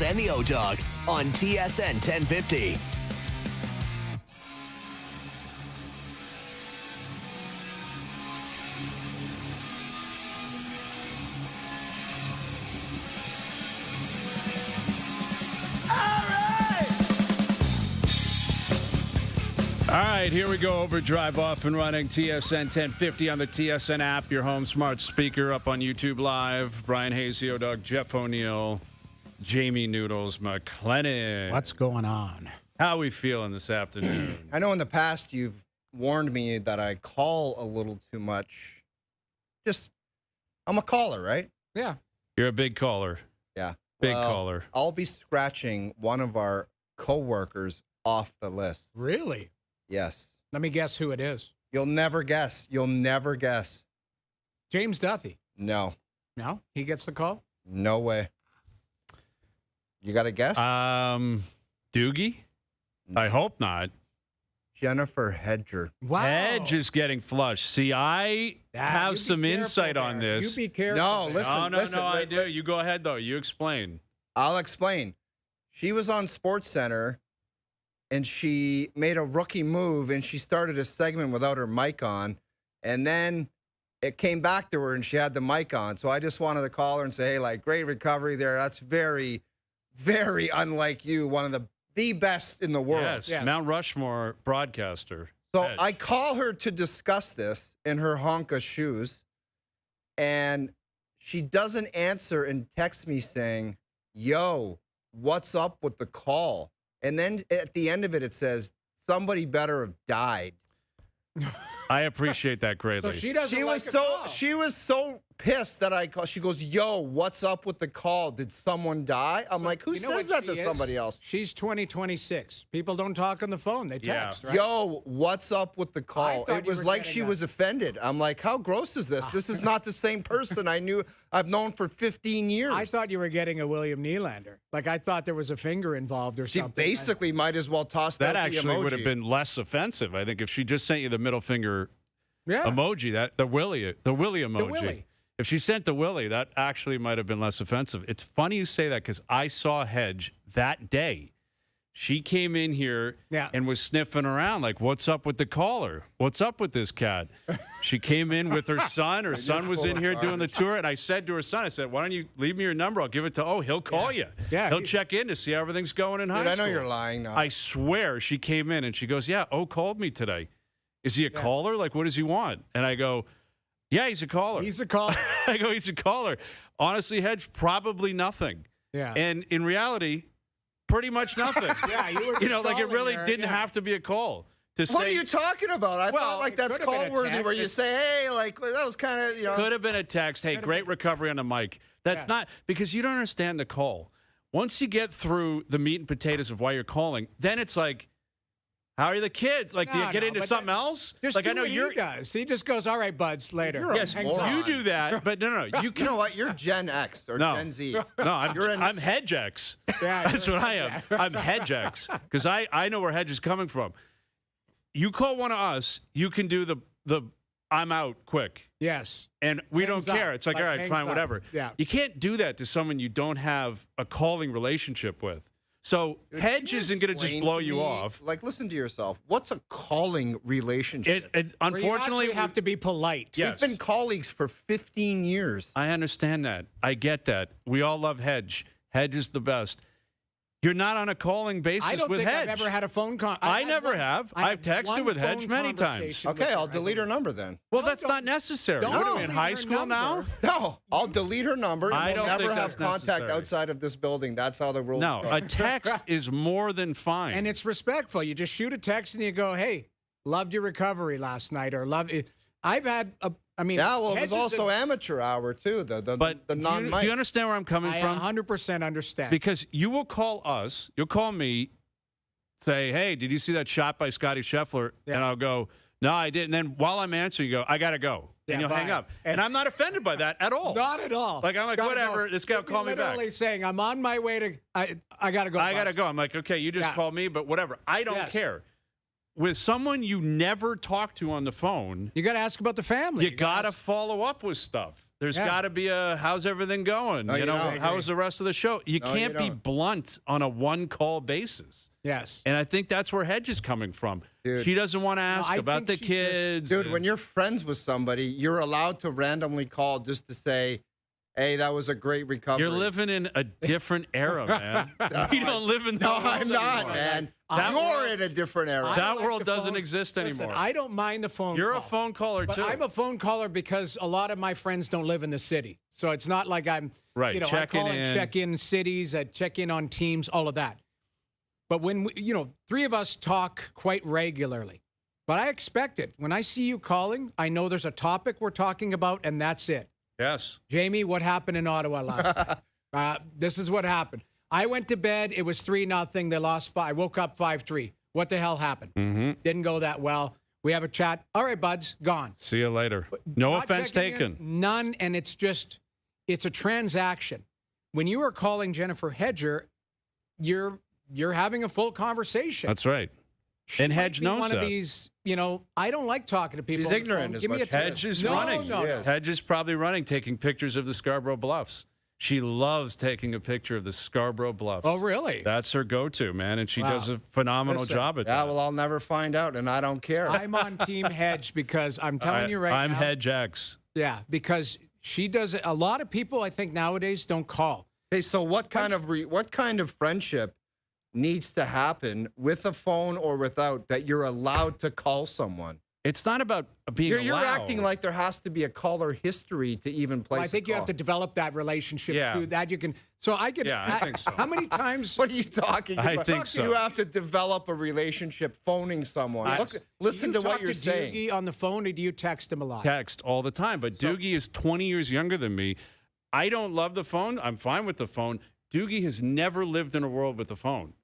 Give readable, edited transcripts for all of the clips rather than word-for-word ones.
and the O-Dog on TSN 1050. All right, here we go. OverDrive off and running. TSN 1050 on the TSN app, your home smart speaker, up on YouTube Live. Brian Hayes, O-Dog, Jeff O'Neill, Jamie Noodles, McLennan. What's going on? How are we feeling this afternoon? I know in the past you've warned me that I call a little too much. I'm a caller, right? Yeah. You're a big caller. Yeah. Big caller. I'll be scratching one of our coworkers off the list. Really? Yes. Let me guess who it is. You'll never guess. You'll never guess. James Duthie. No. No? He gets the call? No way. You got to guess? Doogie? I hope not. Jennifer Hedger. Wow. Hedge is getting flushed. See, I have you be some careful insight on there. this. You be careful. No, there. listen. No, I do. You go ahead, though. You explain. I'll explain. She was on SportsCenter, and she made a rookie move, and she started a segment without her mic on, and then it came back to her, and she had the mic on. So I just wanted to call her and say, hey, like, great recovery there. That's very, very unlike you. One of the best in the world. Yes, Yeah. Mount Rushmore broadcaster. So Hedge. I call her to discuss this in her Honka shoes, and she doesn't answer and texts me saying, yo, what's up with the call? And then at the end of it, it says, somebody better have died. I appreciate that greatly. So she doesn't She like was a so call. she was so pissed that I called. She goes, yo, what's up with the call? Did someone die? I'm like, who You know says what that to she is? somebody else? She's 2026. People don't talk on the phone. They Yeah. text, right? Yo, what's up with the call? thought It you was were like getting she a- was offended. I'm like, how gross is this? This is not the same person I've known for 15 years. I thought you were getting a William Nylander. Like, I thought there was a finger involved or she something. basically might as well toss that out the actually would emoji. have been less offensive, I think, if she just sent you the middle finger Yeah. emoji, the willy emoji. willy. If she sent the willy, that actually might have been less offensive. It's funny you say that because I saw Hedge that day. She came in here Yeah. and was sniffing around like, what's up with the caller? What's up with this cat? She came in with her son. Her son was in here doing the tour. And I said to her son, I said, why don't you leave me your number? I'll give it to, he'll call you. Yeah, He'll check in to see how everything's going in high Dude, I school. know you're lying now. I swear she came in and she goes, yeah, called me today. Is he a caller? Like, what does he want? And I go, yeah, he's a caller. He's a caller. I go, he's a caller. Honestly, Hedge, probably nothing. Yeah. And in reality, pretty much nothing. Yeah, you were like it stalling really there, didn't yeah. have to be a call to say. What are you talking about? I Well, thought like it that's could have been a call worthy text. where you say, hey, like that was kind of, Could have been a text. Hey, great recovery on the mic. That's not because you don't understand the call. Once you get through the meat and potatoes of why you're calling, then it's like, how are the kids? Like, do you get into but something else? Just Like, do I know what you're. he does. He just goes, all right, buds, later. You're a Yes, Hangs moron. up. you do that, but no, you You can. know what? You're Gen X or No. Gen Z. No, I'm in- Hedge X. Yeah, That's you're what I am. I'm Hedge X because I know where Hedge is coming from. You call one of us, you can do the I'm out quick, Yes. and we Hangs don't care. up. It's like Like, all right, hangs fine, up. whatever. Yeah. You can't do that to someone you don't have a calling relationship with. So Hedge Can you isn't going to just explain blow to you me, off. Like, listen to yourself. What's a calling relationship? It Where you unfortunately actually have to be polite. Yes. We've been colleagues for 15 years. I understand that. I get that. We all love Hedge. Hedge is the best. You're not on a calling basis I don't with think Hedge. I've ever had a phone call. I never have. I've texted with Hedge many times. Okay, I'll delete her number then. Well, No, that's not necessary. don't What are we delete in high her school now? number. No, I'll delete her number. And I we'll don't never think have that's contact necessary. outside of this building. That's how the rules No, go. a text is more than fine. And it's respectful. You just shoot a text and you go, hey, loved your recovery last night, or love it. I've had Yeah, well, it Hedge was is also amateur hour too. The but the do non-mic. you understand where I'm coming I from? 100% understand. Because you will call us, you'll call me, say, hey, did you see that shot by Scotty Scheffler? Yeah. And I'll go, no, I didn't. And then while I'm answering, you go, I got to go. Yeah, And you'll hang bye. up. And I'm not offended by that at all. Not at all. Like, I'm like, Gotta whatever, go. this guy will You'd be call me back. literally saying, I'm on my way to, I got to go. I got to boss. go. I'm like, okay, you just Yeah. called me, but whatever. I don't Yes. care. With someone you never talk to on the phone, You got to ask about the family. you got to ask- follow up with stuff. There's got to be a how's everything going? No, you know, don't. how's the rest of the show? You No, can't you be don't. blunt on a one-call basis. Yes. And I think that's where Hedge is coming from. Dude. She doesn't want to ask I about the think she just- kids. Dude, when you're friends with somebody, you're allowed to randomly call just to say, hey, that was a great recovery. You're living in a different era, man. You don't live in that No, world I'm not, anymore. man. That You're world- in a different era. That like world the doesn't phone. exist Listen, anymore. I don't mind the phone You're call. a phone caller, But too. I'm a phone caller because a lot of my friends don't live in the city. So it's not like I'm, Right, you know, I checking call and in. check in cities, I check in on teams, all of that. But when, three of us talk quite regularly. But I expect it. When I see you calling, I know there's a topic we're talking about, and that's it. Yes. Jamie, what happened in Ottawa last night? This is what happened. I went to bed. It was 3-0. They lost 5. I woke up 5-3. What the hell happened? Mm-hmm. Didn't go that well. We have a chat. All right, buds, gone. See you later. No Not offense checking taken. in, none, and it's a transaction. When you are calling Jennifer Hedger, you're having a full conversation. That's right. She and might Hedge be knows one that. of these, I don't like talking to people. He's on the ignorant phone. is Give me what a she is. Hedge is no, running. No, Yes. Hedge is probably running, taking pictures of the Scarborough Bluffs. She loves taking a picture of the Scarborough Bluffs. Oh, really? That's her go-to, man, and she Wow. does a phenomenal Listen, job at Yeah, that. well, I'll never find out, and I don't care. I'm on Team Hedge because I'm telling you right now. I'm Hedge X. Yeah, because she does it. A lot of people, I think, nowadays don't call. Hey, so what kind of friendship needs to happen with a phone or without that you're allowed to call someone? It's not about being You're allowed. acting like there has to be a caller history to even place Well, I think a you call. have to develop that relationship Yeah. too. That you can. So I get. Yeah, I think so. How many times? What are you talking I about? think so. You have to develop a relationship phoning someone. Listen do to you what talk you're saying. Doogie on the phone, or do you text him a lot? Text all the time, but Doogie is 20 years younger than me. I don't love the phone. I'm fine with the phone. Doogie has never lived in a world with a phone.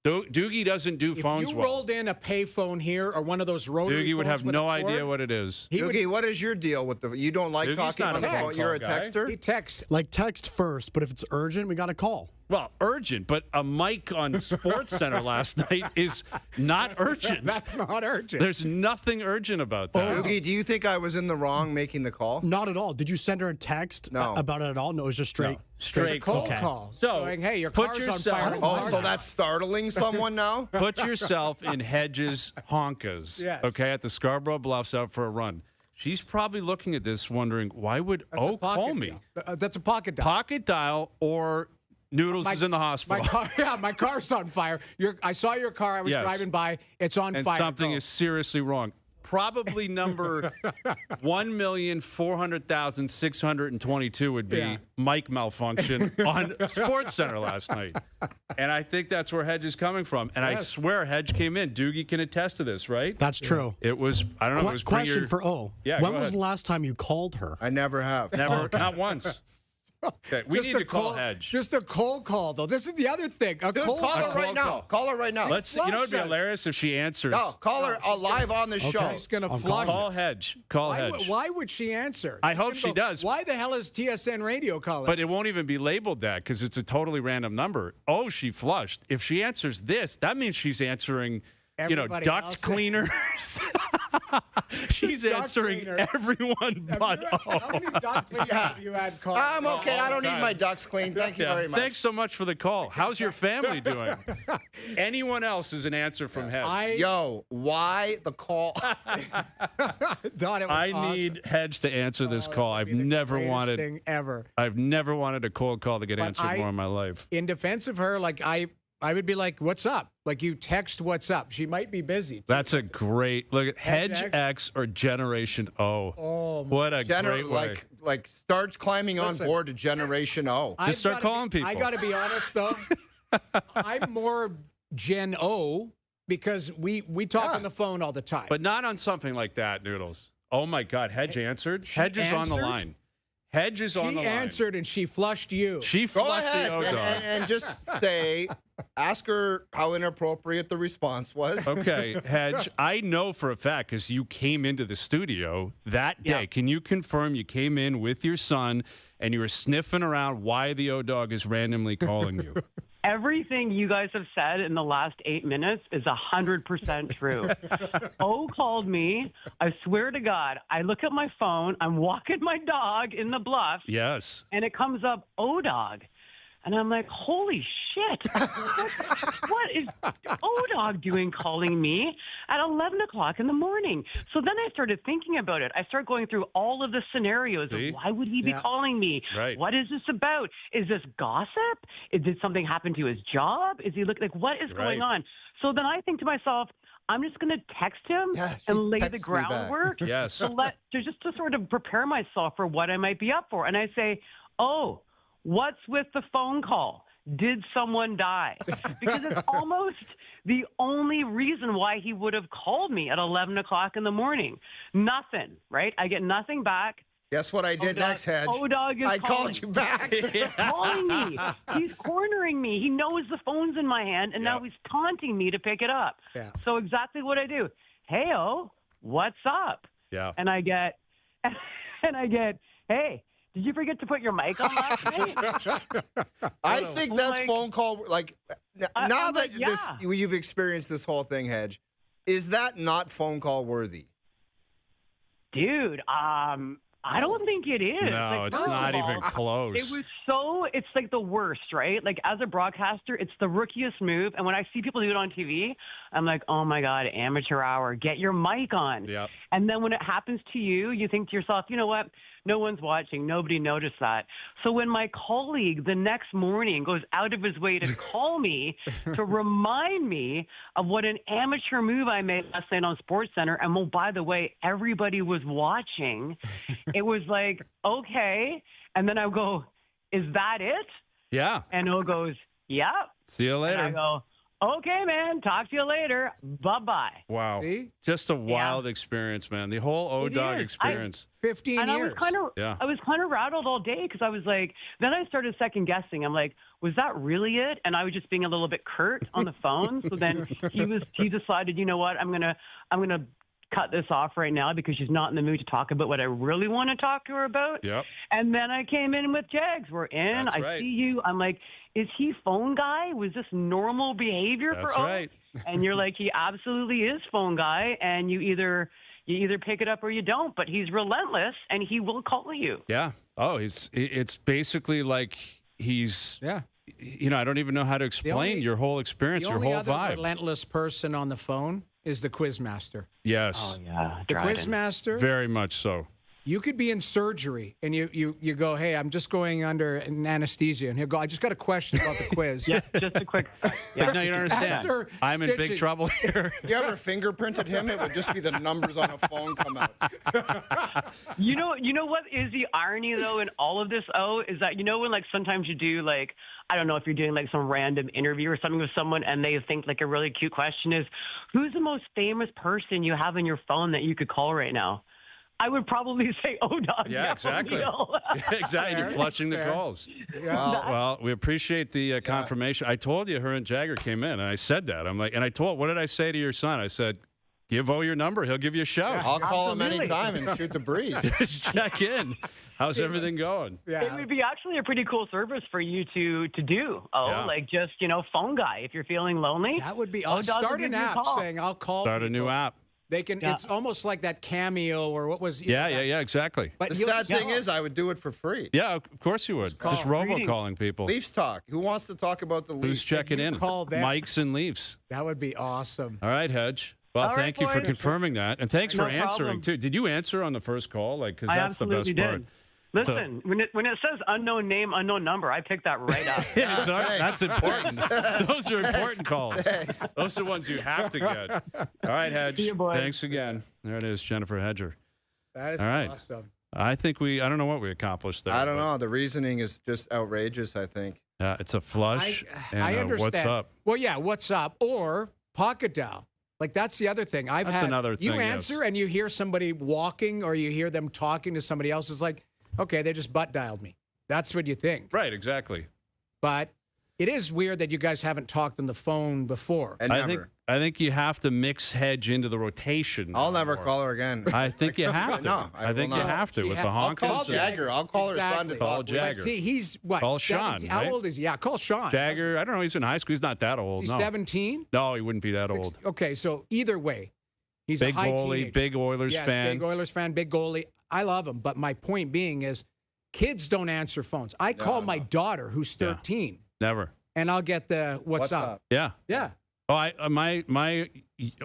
Doogie doesn't do phones If you well. rolled in a payphone here or one of those rotary Doogie would phones have with no a cord, idea what it is. He would. Doogie, what is your deal with the? You don't like Doogie's talking not on the a phone. phone You're a guy. texter. He texts. Like text first, but if it's urgent, we got to call. Well, urgent, but a mic on Sports Center last night is not urgent. That's not urgent. There's nothing urgent about that. Doogie, do you think I was in the wrong making the call? Not at all. Did you send her a text No. about it at all? No, it was just straight. Straight Cold call. call. So, Going, hey, your put car's yourself- on fire. Oh, so that's startling someone now? Put yourself in Hedges Honkas, Yes. okay, at the Scarborough Bluffs out for a run. She's probably looking at this wondering, why would That's a O pocket call me? dial. That's a pocket dial. Pocket dial or Noodles is in the hospital. My car's on fire. I saw your car. I was Yes. driving by. It's on and fire. something Go. is seriously wrong. Probably number 1,400,622 would be Yeah. mic malfunction on Sports Center last night. And I think that's where Hedge is coming from. And I Yes. swear Hedge came in. Doogie can attest to this, right? That's true. It was, I don't know, it was bring Question your- for O. Yeah, when go was ahead. the last time you called her? I never have. Never, not once. Okay, we Just need a to call cold- Hedge. Just a cold call, though. This is the other thing. A Dude, cold call her call. right now. Call her right now. Let's, you know, it'd be Flush us. hilarious if she answers. No, call her live on the show. He's going to I'm flush. Call Hedge. Call Why, Hedge. why would she answer? I hope Jimbo, she does. Why the hell is TSN radio calling? But it won't even be labeled that because it's a totally random number. Oh, she flushed. If she answers this, that means she's answering, Everybody duct else. cleaners. She's Duct answering cleaner. everyone but How many duct cleaners have you had called? I'm okay. I don't need time. my ducks cleaned. Thank you very much. Thanks so much for the call. How's your family doing? Anyone else is an answer from Hedge. Yo, why the call? Don, it was I awesome. need Hedge to answer this call. I've Be the never greatest wanted. thing ever. I've never wanted a cold call to get But answered more in my life. In defense of her, like I would be like, "What's up?" Like you text, "What's up?" She might be busy. That's a great look at Hedge Hedge X. X or Generation O. Oh, What a great way. like start climbing Listen. on board to Generation O. I've start gotta calling be, people. I got to be honest though. I'm more Gen O because we talk on the phone all the time. But not on something like that, Noodles. Oh my God, Hedge answered. Hedge is on the answered? line. Hedge is on she the line. answered and she flushed you. She Go flushed ahead the O-Dog. and just say, ask her how inappropriate the response was. Okay, Hedge, I know for a fact because you came into the studio that day. Yeah. Can you confirm you came in with your son and you were sniffing around why the O-Dog is randomly calling you? Everything you guys have said in the last 8 minutes is 100% true. O called me. I swear to God, I look at my phone. I'm walking my dog in the bluff. Yes. And it comes up O-Dog. And I'm like, holy shit. What is O-Dog doing calling me at 11 o'clock in the morning? So then I started thinking about it. I started going through all of the scenarios. See? Of why would he be calling me? Right. What is this about? Is this gossip? Did something happen to his job? Is he like, what is going on? So then I think to myself, I'm just going to text him and lay the groundwork Yes. to sort of prepare myself for what I might be up for. And I say, oh, what's with the phone call? Did someone die? Because it's almost the only reason why he would have called me at 11 o'clock in the morning. Nothing, right? I get nothing back. Guess what I did next, Hedge? O-Dog is I calling. called you back. He's calling me. He's cornering me. He knows the phone's in my hand, and now he's taunting me to pick it up. Yeah. So exactly what I do. Hey, O, what's up? Yeah. And I get, hey, did you forget to put your mic on last night? I think that's Like- phone call. Like now I'm that like, you've experienced this whole thing, Hedge, is that not phone call worthy? Dude, I don't think it is. No, Like, it's first not of all, even close. It was it's like the worst, right? Like as a broadcaster, it's the rookiest move. And when I see people do it on TV, I'm like, oh my God, amateur hour, get your mic on. Yep. And then when it happens to you, you think to yourself, you know what? No one's watching. Nobody noticed that. So when my colleague the next morning goes out of his way to call me to remind me of what an amateur move I made last night on SportsCenter, and oh, by the way, everybody was watching, it was like, okay. And then I go, is that it? Yeah. And O goes, yep. See you later. And I go, okay, man. Talk to you later. Bye-bye. Wow. See? Just a wild experience, man. The whole O-Dog is. experience. 15 And years. I was kind of rattled all day because I was like, then I started second guessing. I'm like, was that really it? And I was just being a little bit curt on the phone. So then he decided, you know what, I'm gonna cut this off right now because she's not in the mood to talk about what I really want to talk to her about. Yep. And then I came in with Jags. We're in. That's I right. see you. I'm like, is he phone guy? Was this normal behavior That's for O? right. And you're like, he absolutely is phone guy. And you either pick it up or you don't. But he's relentless, and he will call you. Yeah. Oh, it's basically like he's. Yeah. You know, I don't even know how to explain your whole experience, The your only whole other vibe. relentless person on the phone is the Quizmaster. Yes. Oh, yeah. The Dryden. Quizmaster, Very much so. you could be in surgery and you go, hey, I'm just going under an anesthesia. And he'll go, I just got a question about the quiz. Yeah, just a quick. Yeah. Like, no, you don't understand. After I'm in big stitching. trouble here. You ever fingerprinted him? It would just be the numbers on a phone come out. You know what is the irony though in all of this? Oh, is that when like sometimes you do like I don't know if you're doing like some random interview or something with someone and they think like a really cute question is, who's the most famous person you have on your phone that you could call right now? I would probably say O-Dog. Yeah, exactly. Yeah, exactly. You're Fair, flushing the fair. calls. Yeah. Well, we appreciate the confirmation. I told you her and Jagger came in, and I said that. I'm like, and what did I say to your son? I said, give O your number. He'll give you a shout. I'll call him Absolutely. anytime and shoot the breeze. Just check in. How's everything going? It would be actually a pretty cool service for you to do. Oh, Yeah. like just phone guy if you're feeling lonely. That would be. I'll O-Dog will start give an you a app call. saying I'll call. Start a new people. app. They can. Yeah. It's almost like that Cameo or what was? Yeah, exactly. But The he'll- sad thing is, I would do it for free. Yeah, of course you would. Just robocalling people. Leafs talk. Who wants to talk about the Leafs? Who's checking in? call them? Mike's and Leafs. that would be awesome. All right, Hedge. Well, All right, thank you for boys. confirming that, and thanks No for answering problem. too. Did you answer on the first call? Like, because I that's the absolutely best part. did. Listen, when it says unknown name, unknown number, I pick that right up. Yeah, thanks. that's important. Those are important calls. Those are ones you have to get. All right, Hedge. See you, boys. Thanks again. There it is, Jennifer Hedger. That is All right. awesome. I think I don't know what we accomplished there. I don't but, know. The reasoning is just outrageous, I think. it's a flush. I and understand. what's up? Well, yeah, what's up? Or pocket dial. Like that's the other thing. I've That's had another you thing, answer yes. and you hear somebody walking or you hear them talking to somebody else. It's like, okay, they just butt dialed me. That's what you think. Right, exactly. But It is weird that you guys haven't talked on the phone before. And never. I think you have to mix Hedge into the rotation. I'll never more. call her again. I think you have to. No, I think will you not. have to with the I'll honkers. call Jagger. I'll call her son to Exactly. Call talk. Jagger. See, he's what? Call Sean, 17? right? How old is he? Yeah, call Sean. Jagger, I don't know. He's in high school. He's not that old. He's no. 17? No, he wouldn't be that old. Okay, so either way, he's Big a high goalie, teenager. big Oilers Yes, fan. big Oilers fan, big goalie. I love him, but my point being is kids don't answer phones. I call my daughter, who's 13, Never. and I'll get the what's up? Yeah. Yeah. Oh, my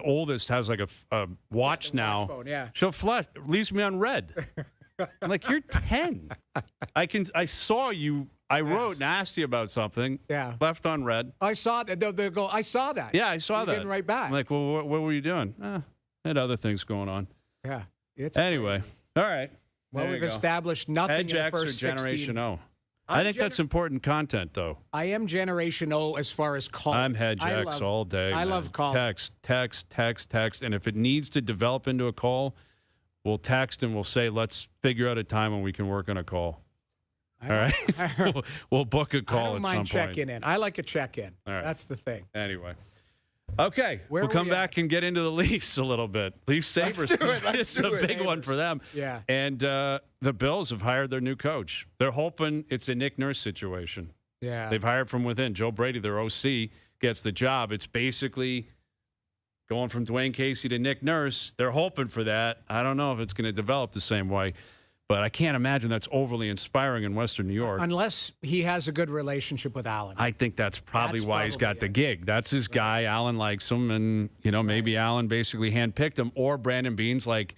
oldest has like a watch The now. watch phone, yeah. She'll flash, leaves me on red. I'm like, you're 10. I saw you. I wrote and asked you about something. Yeah. Left on red. I saw that. They'll go, I saw that. Yeah, I saw You that. didn't write back. I'm like, well, what were you doing? Had other things going on. Yeah. It's Anyway, all right. well, There we've you go. established nothing Hedge in the X or first Generation 16. O. I think that's important content, though. I am Generation O as far as calling. I'm Hedge I X love- all day. I man. love calling. Text. And if it needs to develop into a call, we'll text and we'll say, let's figure out a time when we can work on a call. All right? we'll book a I call don't at mind some point. checking in. I like a check-in. All right. That's the thing. Anyway. Okay. Where we'll are come we back and get into the Leafs a little bit. Leafs Sabres. do it. Let's It's do a it. big one for them. Yeah. And the Bills have hired their new coach. They're hoping it's a Nick Nurse situation. Yeah. They've hired from within. Joe Brady, their OC, gets the job. It's basically going from Dwayne Casey to Nick Nurse. They're hoping for that. I don't know if it's going to develop the same way, but I can't imagine that's overly inspiring in Western New York. Unless he has a good relationship with Allen. I think that's probably That's why he's got probably the gig. That's his guy. Allen likes him, and maybe Allen basically handpicked him, or Brandon Beane's like,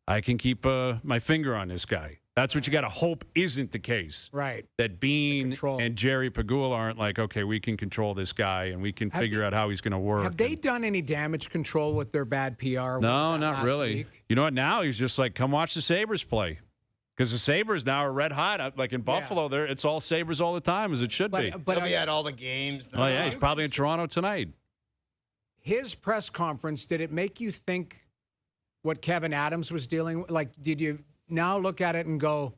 I can keep my finger on this guy. That's what you got to hope isn't the case. Right. That Bean control. and Jerry Pagula aren't like, okay, we can control this guy and we can figure out how he's going to work. Have they done any damage control with their bad PR? What was No, that not last really. week? You know what? Now he's just like, come watch the Sabres play. Because the Sabres now are red hot. Like in Buffalo, it's all Sabres all the time, as it should be. But He'll be at all the games. Oh, yeah, he's probably in Toronto tonight. his press conference, did it make you think what Kevin Adams was dealing with? Like, did you now look at it and go,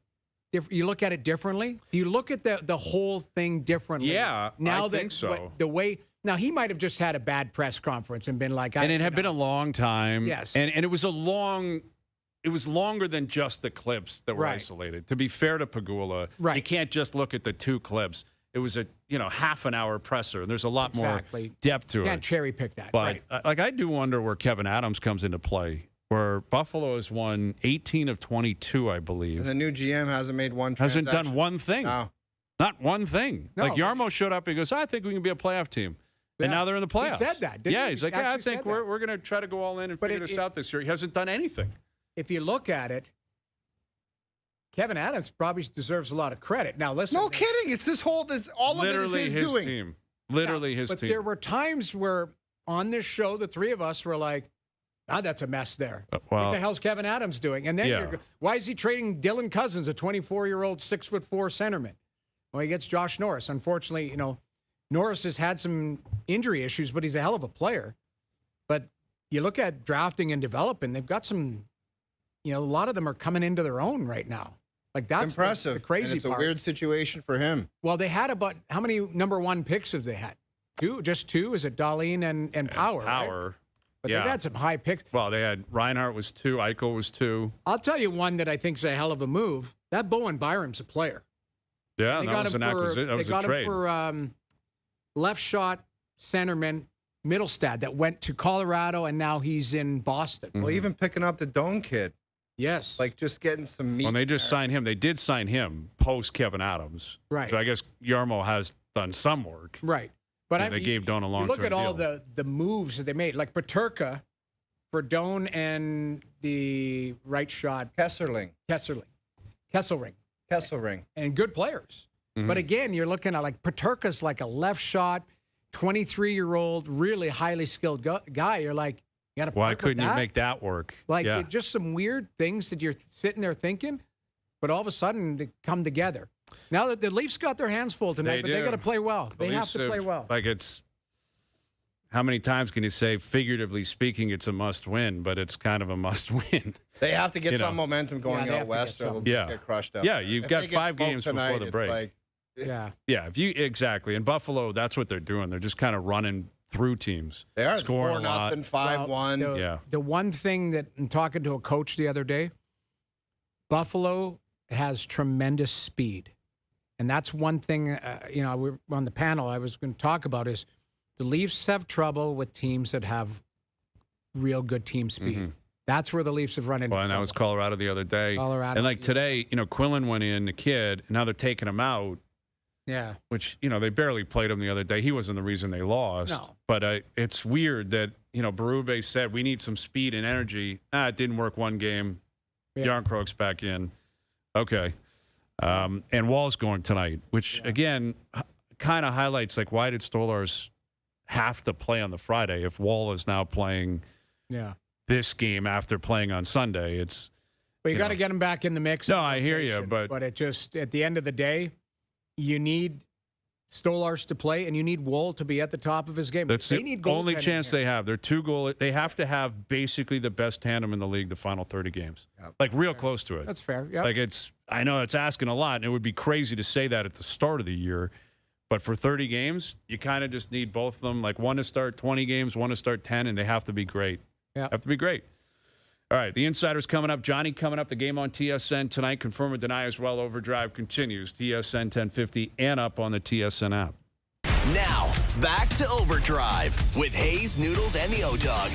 you look at it differently? Do you look at the whole thing differently? Yeah, now I that think so. the way now he might have just had a bad press conference and been like, And it had been a long time. Yes. And it was it was longer than just the clips that were Right. isolated. To be fair to Pagula, Right. you can't just look at the two clips. It was a half an hour presser, and there's a lot Exactly. more depth to can't it. cherry pick that. But right. like I do wonder where Kevin Adams comes into play. Where Buffalo has won 18 of 22, I believe. And the new GM hasn't made one Hasn't transaction. done one thing. No. Not one thing. No. Like Yarmo showed up and goes, I think we can be a playoff team. Yeah. And now they're in the playoffs. He said that, didn't yeah, he? he's like, He I actually think said that. we're going to try to go all in and But figure this out this year. He hasn't done anything. If you look at it, Kevin Adams probably deserves a lot of credit. Now, listen. No kidding. It's this whole. This all Literally of it is his doing. team. Literally his but team. there were times where on this show, the three of us were like, that's a mess there. well, What the hell's Kevin Adams doing? And then Yeah. why is he trading Dylan Cousins, a 24-year-old, 6'4" centerman? Well, he gets Josh Norris. Unfortunately, Norris has had some injury issues, but he's a hell of a player. But you look at drafting and developing, they've got some, a lot of them are coming into their own right now. Like that's Impressive. the crazy and it's part. a weird situation for him. Well, they had how many number one picks have they had? Just two? Is it Darlene and Power? Right? Power. But yeah. they've had some high picks. Well, they had Reinhardt was 2, Eichel was 2. I'll tell you one that I think is a hell of a move. That Bowen Byram's a player. Yeah, They that got was him an for, acquisition. That was they got a trade. him for left shot centerman Middlestad that went to Colorado and now he's in Boston. Well, even picking up the Doan kid, Yes. like just getting some meat. Well, they just there. signed him. They did sign him post Kevin Adams. Right. So I guess Yarmo has done some work. Right. But They gave Doan a you long-term look at all deal. the moves that they made, like Paterka for Doan and the right shot Kesselring. Kesselring. And good players. Mm-hmm. But again, you're looking at like Paterka's like a left shot, 23-year-old, really highly skilled guy. You're like, you got to. Why couldn't you make that work? Like yeah. just some weird things that you're sitting there thinking, but all of a sudden they come together. Now that the Leafs got their hands full tonight, but they do. got to play well. They have Leafs to play well. Like it's how many times can you say, figuratively speaking, it's a must win, but it's kind of a must win. They have to get You some know. momentum going Yeah, they have out to west, get or they'll some. just Yeah. get crushed up. Yeah, you've If got they get 5 smoked games tonight, before the it's break. like, Yeah. Yeah, exactly. In Buffalo, that's what they're doing. They're just kind of running through teams. They are scoring 4-0, 5-1. Yeah. The one thing that, in talking to a coach the other day, Buffalo has tremendous speed. And that's one thing, we're on the panel I was going to talk about is the Leafs have trouble with teams that have real good team speed. Mm-hmm. That's where the Leafs have run into Well, and that was Colorado the other day. Colorado. And today, Quillen went in, the kid, and now they're taking him out. Yeah. Which, they barely played him the other day. He wasn't the reason they lost. No. But it's weird that, Berube said, we need some speed and energy. It didn't work one game. Yeah. Yarncroke's back in. Okay. And Wall's going tonight, which, again, kind of highlights, why did Stolarz have to play on the Friday if Wall is now playing this game after playing on Sunday? But you got to get him back in the mix. No, I hear you, but it just, at the end of the day, you need Stolarz to play, and you need Woll to be at the top of his game. That's they the need only goaltending chance here. they have. They're 2 goal. They have to have basically the best tandem in the league the final 30 games. Yep. Real close to it. That's fair. Yeah. I know it's asking a lot, and it would be crazy to say that at the start of the year. But for 30 games, you kind of just need both of them. One to start 20 games, one to start 10, and they have to be great. Yeah. Have to be great. All right, the Insider's coming up. Johnny coming up. The game on TSN tonight. Confirm or deny as well. Overdrive continues. TSN 1050 and up on the TSN app. Now, back to Overdrive with Hayes, Noodles, and the O-Dog.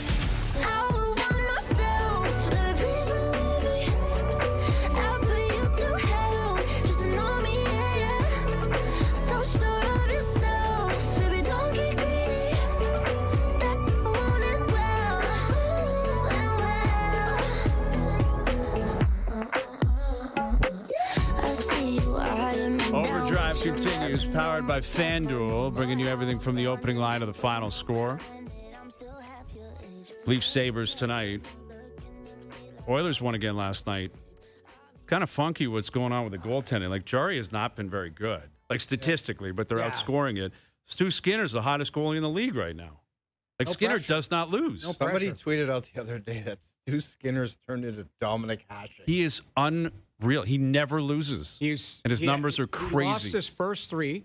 Overdrive continues, powered by FanDuel, bringing you everything from the opening line to the final score. Leafs Sabres tonight. Oilers won again last night. Kind of funky what's going on with the goaltending. Jari has not been very good, statistically, but they're outscoring it. Stu Skinner's the hottest goalie in the league right now. Skinner does not lose. Somebody tweeted out the other day that Stu Skinner's turned into Dominic Hasek. He is unreal. He never loses. And his numbers are crazy. He lost his first 3,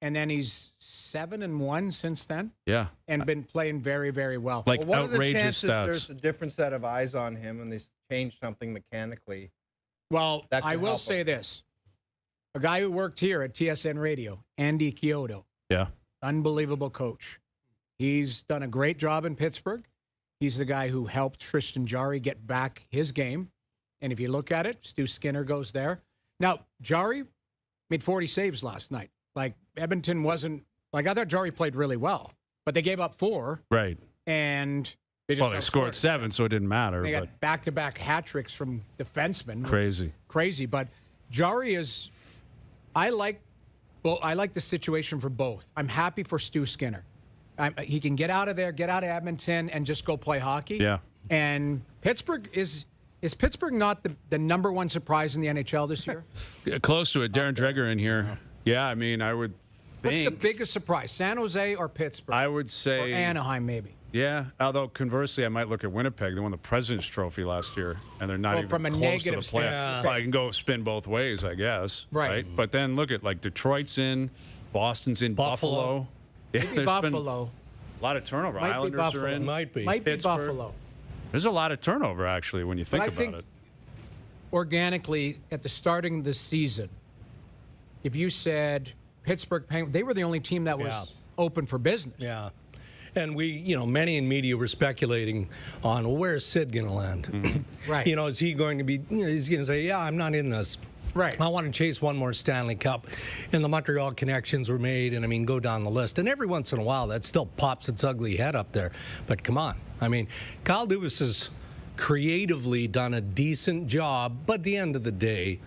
and then he's 7-1 since then. Yeah. And been playing very, very well. What are the outrageous chances stats. there's a different set of eyes on him and they change something mechanically? Well, That I could will help say him. this. A guy who worked here at TSN Radio, Andy Chiodo. Yeah. Unbelievable coach. He's done a great job in Pittsburgh. He's the guy who helped Tristan Jarry get back his game. And if you look at it, Stu Skinner goes there. Now, Jarry made 40 saves last night. Edmonton wasn't, I thought Jarry played really well, but they gave up 4. Right. And they just They scored 7, so it didn't matter. They got back-to-back hat tricks from defensemen. Crazy. But Jarry is, I like the situation for both. I'm happy for Stu Skinner. He can get out of there, get out of Edmonton, and just go play hockey. Yeah. And Pittsburgh is Pittsburgh not the number one surprise in the NHL this year? Close to it. Darren Dreger in here. Yeah, I would think. What's the biggest surprise, San Jose or Pittsburgh? I would say. Or Anaheim, maybe. Yeah, although conversely, I might look at Winnipeg. They won the President's Trophy last year, and they're not even from a close negative to the playoffs. standpoint. Well, I can go spin both ways, I guess. Right. But then look at Detroit's in, Boston's in, Buffalo. Yeah, Maybe there's been Buffalo. a lot of turnover. Might be Islanders Buffalo. are in. Might be. Might be Pittsburgh. Buffalo. There's a lot of turnover, actually, when you think I about think it. Organically, at the starting of the season, if you said Pittsburgh Penguins, they were the only team that was open for business. Yeah. And we, many in media were speculating on, well, where's Sid going to land? Right. Is he going to be, he's going to say, yeah, I'm not in this. Right. I want to chase one more Stanley Cup. And the Montreal connections were made, and go down the list. And every once in a while, that still pops its ugly head up there. But come on. Kyle Dubas has creatively done a decent job, but at the end of the day,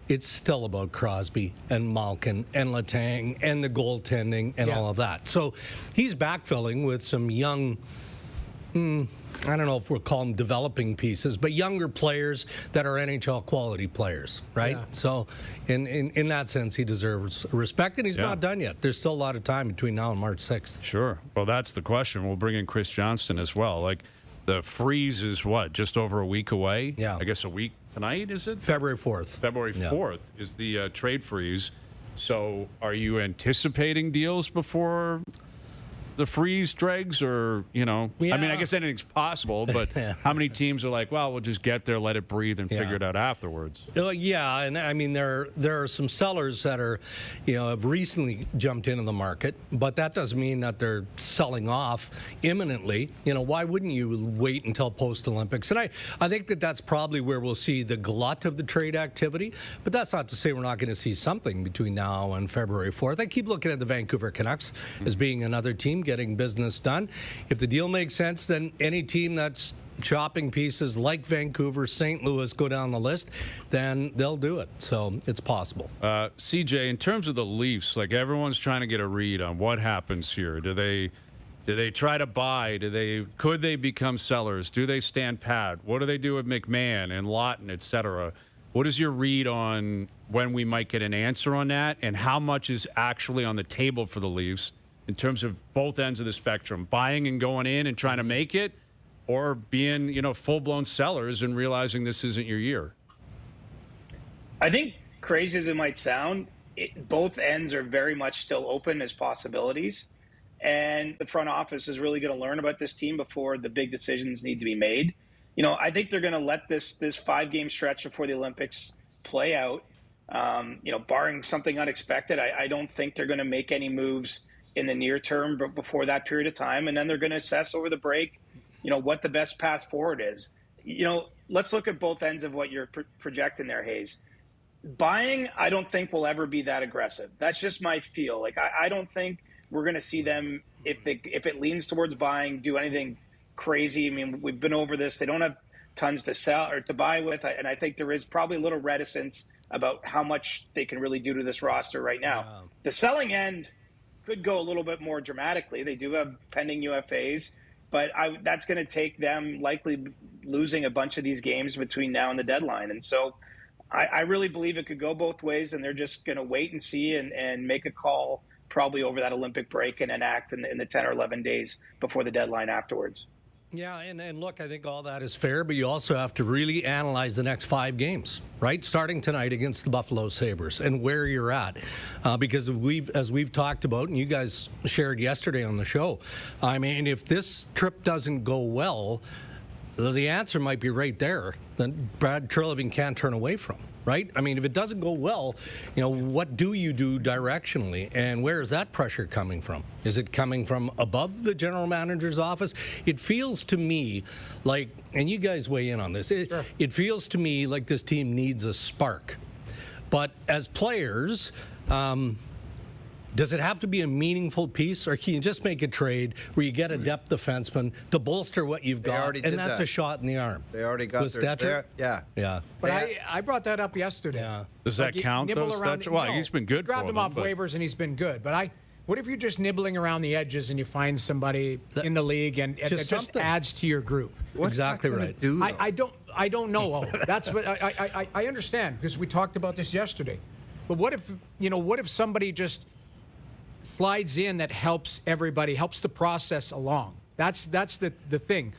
it's still about Crosby and Malkin and Letang and the goaltending and all of that. So he's backfilling with some young, I don't know if we'll call them developing pieces, but younger players that are NHL quality players, right? Yeah. So in that sense, he deserves respect, and he's not done yet. There's still a lot of time between now and March 6th. Sure. Well, that's the question. We'll bring in Chris Johnston as well. The freeze is what, just over a week away? Yeah. I guess a week tonight, is it? February 4th. February 4th is the trade freeze. So are you anticipating deals before the freeze dregs, or, I mean, I guess anything's possible, but how many teams are like, well, we'll just get there, let it breathe, and figure it out afterwards? Yeah, and I mean, there are some sellers that are, have recently jumped into the market, but that doesn't mean that they're selling off imminently. Why wouldn't you wait until post-Olympics? And I think that's probably where we'll see the glut of the trade activity, but that's not to say we're not going to see something between now and February 4th. I keep looking at the Vancouver Canucks as being another team getting business done. If the deal makes sense, then any team that's chopping pieces like Vancouver, St. Louis, go down the list, then they'll do it. So it's possible. CJ, in terms of the Leafs, like, everyone's trying to get a read on what happens here. Do they try to buy? Could they become sellers? Do they stand pat? What do they do with McMahon and Lawton, et cetera? What is your read on when we might get an answer on that, and how much is actually on the table for the Leafs in terms of both ends of the spectrum, buying and going in and trying to make it, or being, full-blown sellers and realizing this isn't your year? I think, crazy as it might sound, both ends are very much still open as possibilities. And the front office is really going to learn about this team before the big decisions need to be made. I think they're going to let this 5-game stretch before the Olympics play out. Barring something unexpected, I don't think they're going to make any moves in the near term, but before that period of time, and then they're going to assess over the break, what the best path forward is. Let's look at both ends of what you're projecting there, Hayes. Buying, I don't think will ever be that aggressive. That's just my feel. Like, I don't think we're going to see them, if it leans towards buying, do anything crazy. I mean, we've been over this. They don't have tons to sell or to buy with, and I think there is probably a little reticence about how much they can really do to this roster right now. Wow. The selling end could go a little bit more dramatically. They do have pending UFAs, but that's going to take them likely losing a bunch of these games between now and the deadline. And so I really believe it could go both ways, and they're just going to wait and see and make a call probably over that Olympic break and enact in the 10 or 11 days before the deadline afterwards. Yeah, and look, I think all that is fair, but you also have to really analyze the next 5 games, right? Starting tonight against the Buffalo Sabres and where you're at. Because as we've talked about, and you guys shared yesterday on the show, I mean, if this trip doesn't go well, the answer might be right there that Brad Treliving can't turn away from, right? I mean, if it doesn't go well, what do you do directionally? And where is that pressure coming from? Is it coming from above the general manager's office? It feels to me like, and you guys weigh in on this, it feels to me like this team needs a spark. But as players, does it have to be a meaningful piece, or can you just make a trade where you get a depth defenseman to bolster what you've got, and that's a shot in the arm? They already got their... Yeah. But I brought that up yesterday. Yeah. Does that count, though, Stetcher? Well, he's been good for them. Grabbed him off waivers, and he's been good. But what if you're just nibbling around the edges and you find somebody in the league and it just adds to your group? What's exactly that right. Do, I don't know. That's what I understand, because we talked about this yesterday. But what if somebody just slides in that helps everybody, helps the process along? That's the thing.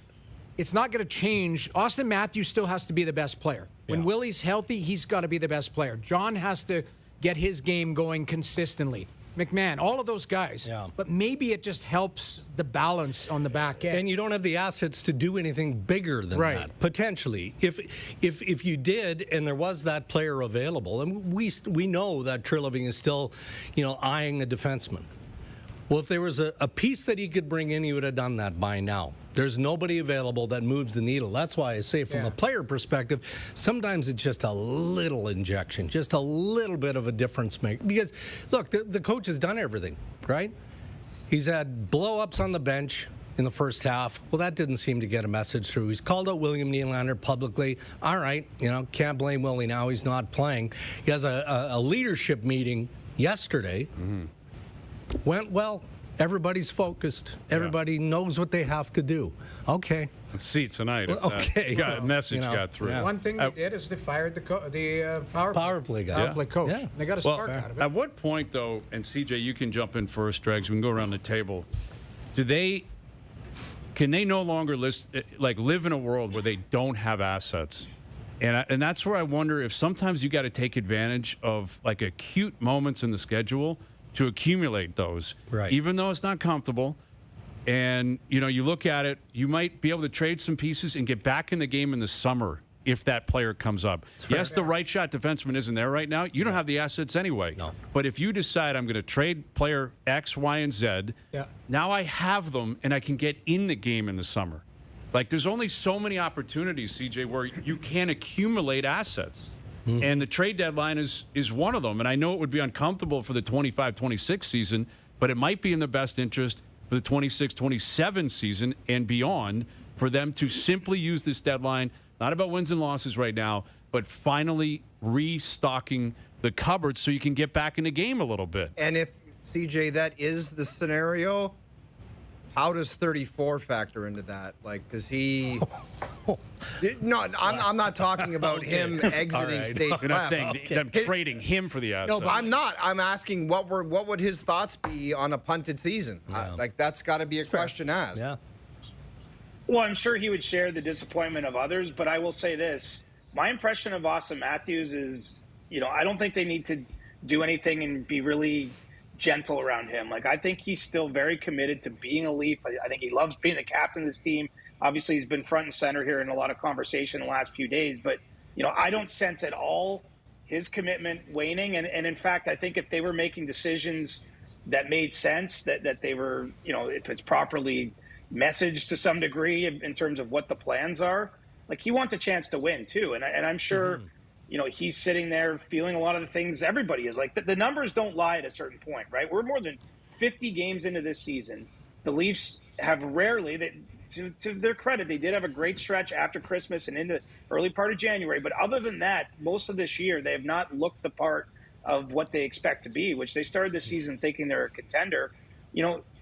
It's not going to change. Austin Matthews still has to be the best player. When Willie's healthy, he's got to be the best player. John has to get his game going consistently. McMahon, all of those guys. Yeah. But maybe it just helps the balance on the back end. And you don't have the assets to do anything bigger than that, potentially. If you did, and there was that player available, and we know that Treliving is still, eyeing a defenseman. Well, if there was a piece that he could bring in, he would have done that by now. There's nobody available that moves the needle. That's why I say, from the player perspective, sometimes it's just a little injection, just a little bit of a difference maker. Because, look, the coach has done everything, right? He's had blow-ups on the bench in the first half. Well, that didn't seem to get a message through. He's called out William Nylander publicly. All right, can't blame Willie now. He's not playing. He has a leadership meeting yesterday. Mm-hmm. Went well. Everybody's focused. Everybody knows what they have to do. Okay. Let's see tonight. Okay. Message got through. Yeah. One thing they did is they fired the power play guy. Power play coach. Yeah. They got a spark out of it. At what point, though, and CJ, you can jump in first, Dregs, we can go around the table. Can they no longer live in a world where they don't have assets? And that's where I wonder if sometimes you got to take advantage of like acute moments in the schedule to accumulate those. Right. Even though it's not comfortable. And, you look at it, you might be able to trade some pieces and get back in the game in the summer if that player comes up. Yes, the right shot defenseman isn't there right now. You don't have the assets anyway. No. But if you decide I'm going to trade player X, Y, and Z, now I have them and I can get in the game in the summer. Like, there's only so many opportunities, CJ, where you can accumulate assets. And the trade deadline is one of them. And I know it would be uncomfortable for the 25-26 season, but it might be in the best interest for the 26-27 season and beyond for them to simply use this deadline, not about wins and losses right now, but finally restocking the cupboard so you can get back in the game a little bit. And if, CJ, that is the scenario, how does 34 factor into that? Like, does he... No, I'm not talking about him exiting states. You're not saying them trading him for the assets. No, but I'm not. I'm asking what would his thoughts be on a punted season? Like, that's got to be a question asked. Yeah. Well, I'm sure he would share the disappointment of others, but I will say this. My impression of Austin Matthews is, I don't think they need to do anything and be really gentle around him. Like, I think he's still very committed to being a Leaf. I think he loves being the captain of this team. Obviously, he's been front and center here in a lot of conversation the last few days. But, I don't sense at all his commitment waning. And in fact, I think if they were making decisions that made sense, that they were, if it's properly messaged to some degree in terms of what the plans are, like, he wants a chance to win too. And I'm sure, he's sitting there feeling a lot of the things everybody is. Like, the numbers don't lie at a certain point, right? We're more than 50 games into this season. The Leafs have rarely, to their credit, they did have a great stretch after Christmas and into early part of January. But other than that, most of this year, they have not looked the part of what they expect to be, which they started the season thinking they're a contender.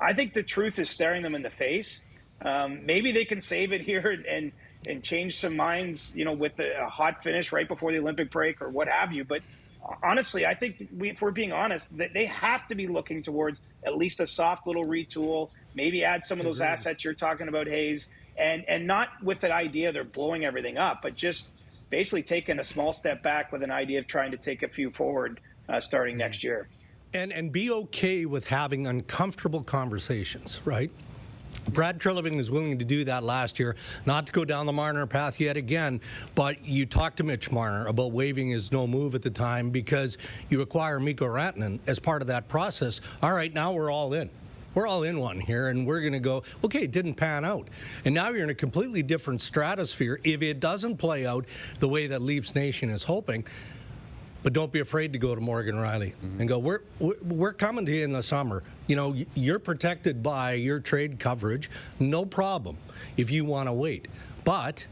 I think the truth is staring them in the face. Maybe they can save it here and change some minds, with a hot finish right before the Olympic break or what have you. But honestly, I think if we're being honest, that they have to be looking towards at least a soft little retool, maybe add some of those assets you're talking about, Hayes, and not with an idea they're blowing everything up, but just basically taking a small step back with an idea of trying to take a few forward starting next year. And be okay with having uncomfortable conversations, right? Brad Treliving was willing to do that last year, not to go down the Marner path yet again, but you talked to Mitch Marner about waiving his no move at the time because you acquire Mikko Rantanen as part of that process. All right, now we're all in. We're all in one here, and we're going to go, okay, it didn't pan out. And now you're in a completely different stratosphere if it doesn't play out the way that Leafs Nation is hoping. But don't be afraid to go to Morgan Rielly and go, we're coming to you in the summer. You're protected by your trade coverage, no problem if you want to wait. But,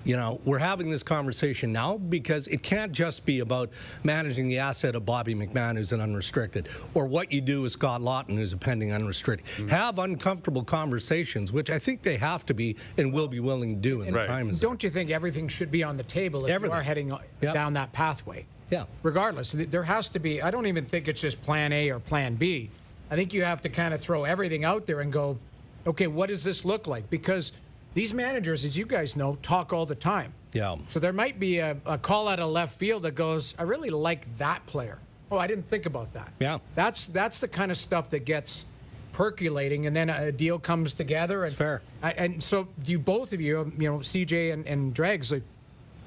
we're having this conversation now because it can't just be about managing the asset of Bobby McMahon, who's an unrestricted, or what you do with Scott Lawton, who's a pending unrestricted. Have uncomfortable conversations, which I think they have to be and will be willing to do in the time. Don't you think everything should be on the table if you are heading down that pathway? Yeah. Regardless, there has to be, I don't even think it's just plan A or plan B. I think you have to kind of throw everything out there and go, okay, what does this look like? Because these managers, as you guys know, talk all the time. Yeah. So there might be a call out of left field that goes, I really like that player. Oh, I didn't think about that. Yeah. That's the kind of stuff that gets percolating, and then a deal comes together. That's fair. And so do you, both of you, CJ and Dregs, like,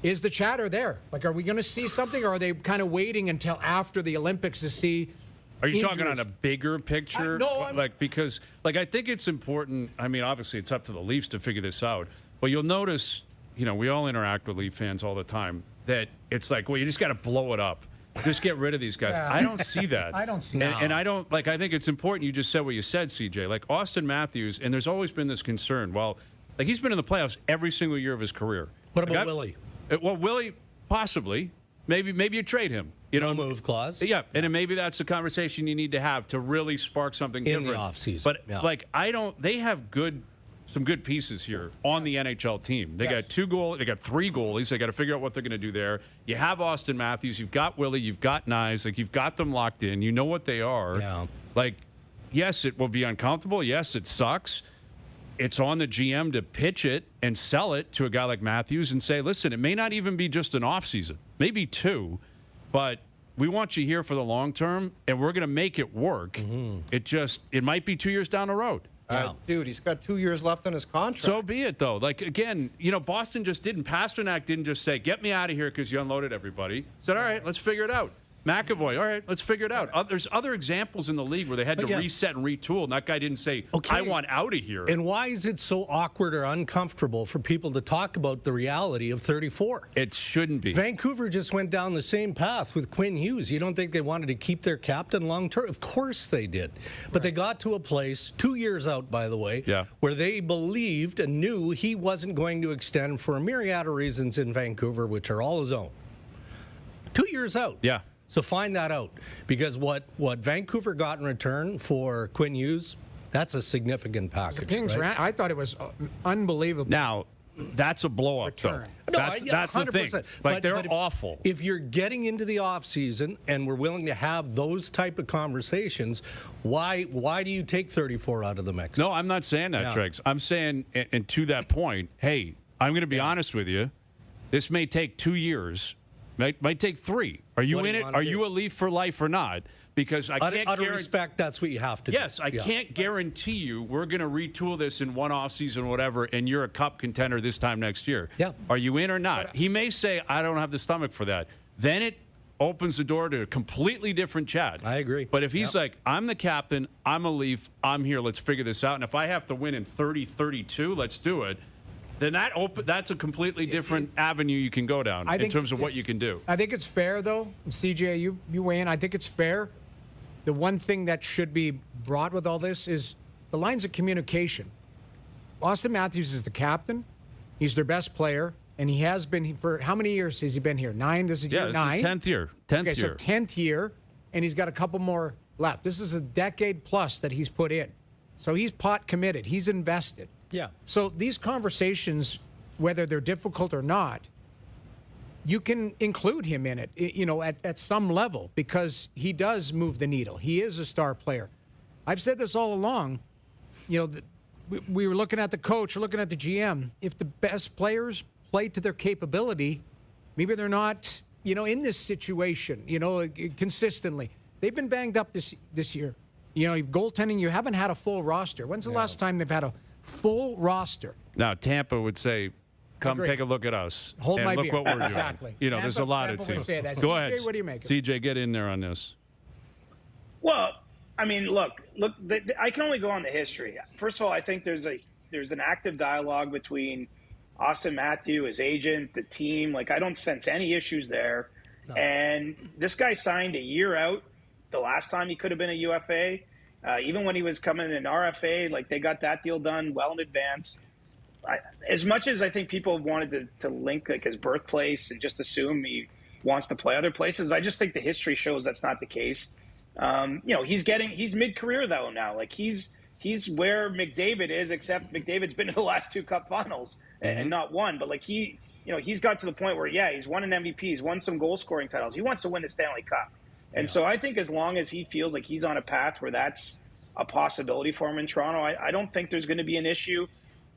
is the chatter there? Like, are we going to see something, or are they kind of waiting until after the Olympics to see? Are you talking on a bigger picture? No, because I think it's important. I mean, obviously, it's up to the Leafs to figure this out. But you'll notice, we all interact with Leaf fans all the time, that it's like, well, you just got to blow it up. Just get rid of these guys. Yeah. I don't see that. I don't see that. And I don't, I think it's important you just said what you said, CJ. Like, Austin Matthews, and there's always been this concern. Well, he's been in the playoffs every single year of his career. What about Willie? Well, Willie, possibly. Maybe you trade him. No move clause. Yeah, and then maybe that's a conversation you need to have to really spark something in different. The offseason. But they have some good pieces here on the NHL team. They got 3 goalies. They got to figure out what they're going to do there. You have Austin Matthews. You've got Willie. You've got Nyes. You've got them locked in. You know what they are. Yeah. Yes, it will be uncomfortable. Yes, it sucks. it's on the GM to pitch it and sell it to a guy like Matthews and say, listen, it may not even be just an offseason, maybe 2, but we want you here for the long term, and we're going to make it work. It might be 2 years down the road. Dude, he's got 2 years left on his contract. So be it, though. Like, again, Boston just didn't. Pasternak didn't just say, get me out of here because you unloaded everybody. He said, all right, let's figure it out. McAvoy, all right, let's figure it out. There's other examples in the league where they had to reset and retool, and that guy didn't say, I want out of here. And why is it so awkward or uncomfortable for people to talk about the reality of 34? It shouldn't be. Vancouver just went down the same path with Quinn Hughes. You don't think they wanted to keep their captain long term? Of course they did. But they got to a place, 2 years out, by the way, where they believed and knew he wasn't going to extend for a myriad of reasons in Vancouver, which are all his own. 2 years out. Yeah. So find that out, because what Vancouver got in return for Quinn Hughes, that's a significant package. The Kings ran. I thought it was unbelievable. Now, that's a blow-up, though. No, that's the thing. Like, they're awful. If you're getting into the offseason and we're willing to have those type of conversations, why do you take 34 out of the mix? No, I'm not saying that, Tregs. I'm saying, and to that point, hey, I'm going to be honest with you. This may take 2 years. Might take 3. Are you in it? Are you a Leaf for life or not? Because I can't out of respect, that's what you have to do. Yes, I can't guarantee you we're going to retool this in one offseason or whatever, and you're a cup contender this time next year. Yeah. Are you in or not? He may say, I don't have the stomach for that. Then it opens the door to a completely different chat. I agree. But if he's like, I'm the captain, I'm a Leaf, I'm here, let's figure this out, and if I have to win in 30-32, let's do it. Then that's a completely different avenue you can go down in terms of what you can do. I think it's fair, though. CJ, you weigh in. I think it's fair. The one thing that should be brought with all this is the lines of communication. Austin Matthews is the captain. He's their best player, and he has been for how many years has he been here? 9? This is year 9? This is 10th year. 10th year. So 10th year, and he's got a couple more left. This is a decade plus that he's put in. So he's pot committed. He's invested. Yeah. So these conversations, whether they're difficult or not, you can include him in it, at some level, because he does move the needle. He is a star player. I've said this all along. We were looking at the coach, we're looking at the GM. If the best players play to their capability, maybe they're not, in this situation, consistently. They've been banged up this year. Goaltending, you haven't had a full roster. When's the last time they've had a full roster? Now, Tampa would say, come take a look at us. Hold and my look beer. what we're doing. Exactly. There's a lot of teams. Go ahead. CJ, what do you make? CJ, get in there on this. Well, I mean, look. I can only go on the history. First of all, I think there's an active dialogue between Austin Matthews, his agent, the team. Like, I don't sense any issues there. No. And this guy signed a year out. The last time he could have been a UFA. Even when he was coming in an RFA, like, they got that deal done well in advance. As much as I think people wanted to link like his birthplace and just assume he wants to play other places, I just think the history shows that's not the case. He's mid-career though now. Like, he's where McDavid is, except McDavid's been in the last 2 cup finals and not one. But like he's got to the point where he's won an MVP, he's won some goal scoring titles. He wants to win the Stanley Cup. And so I think as long as he feels like he's on a path where that's a possibility for him in Toronto, I don't think there's going to be an issue.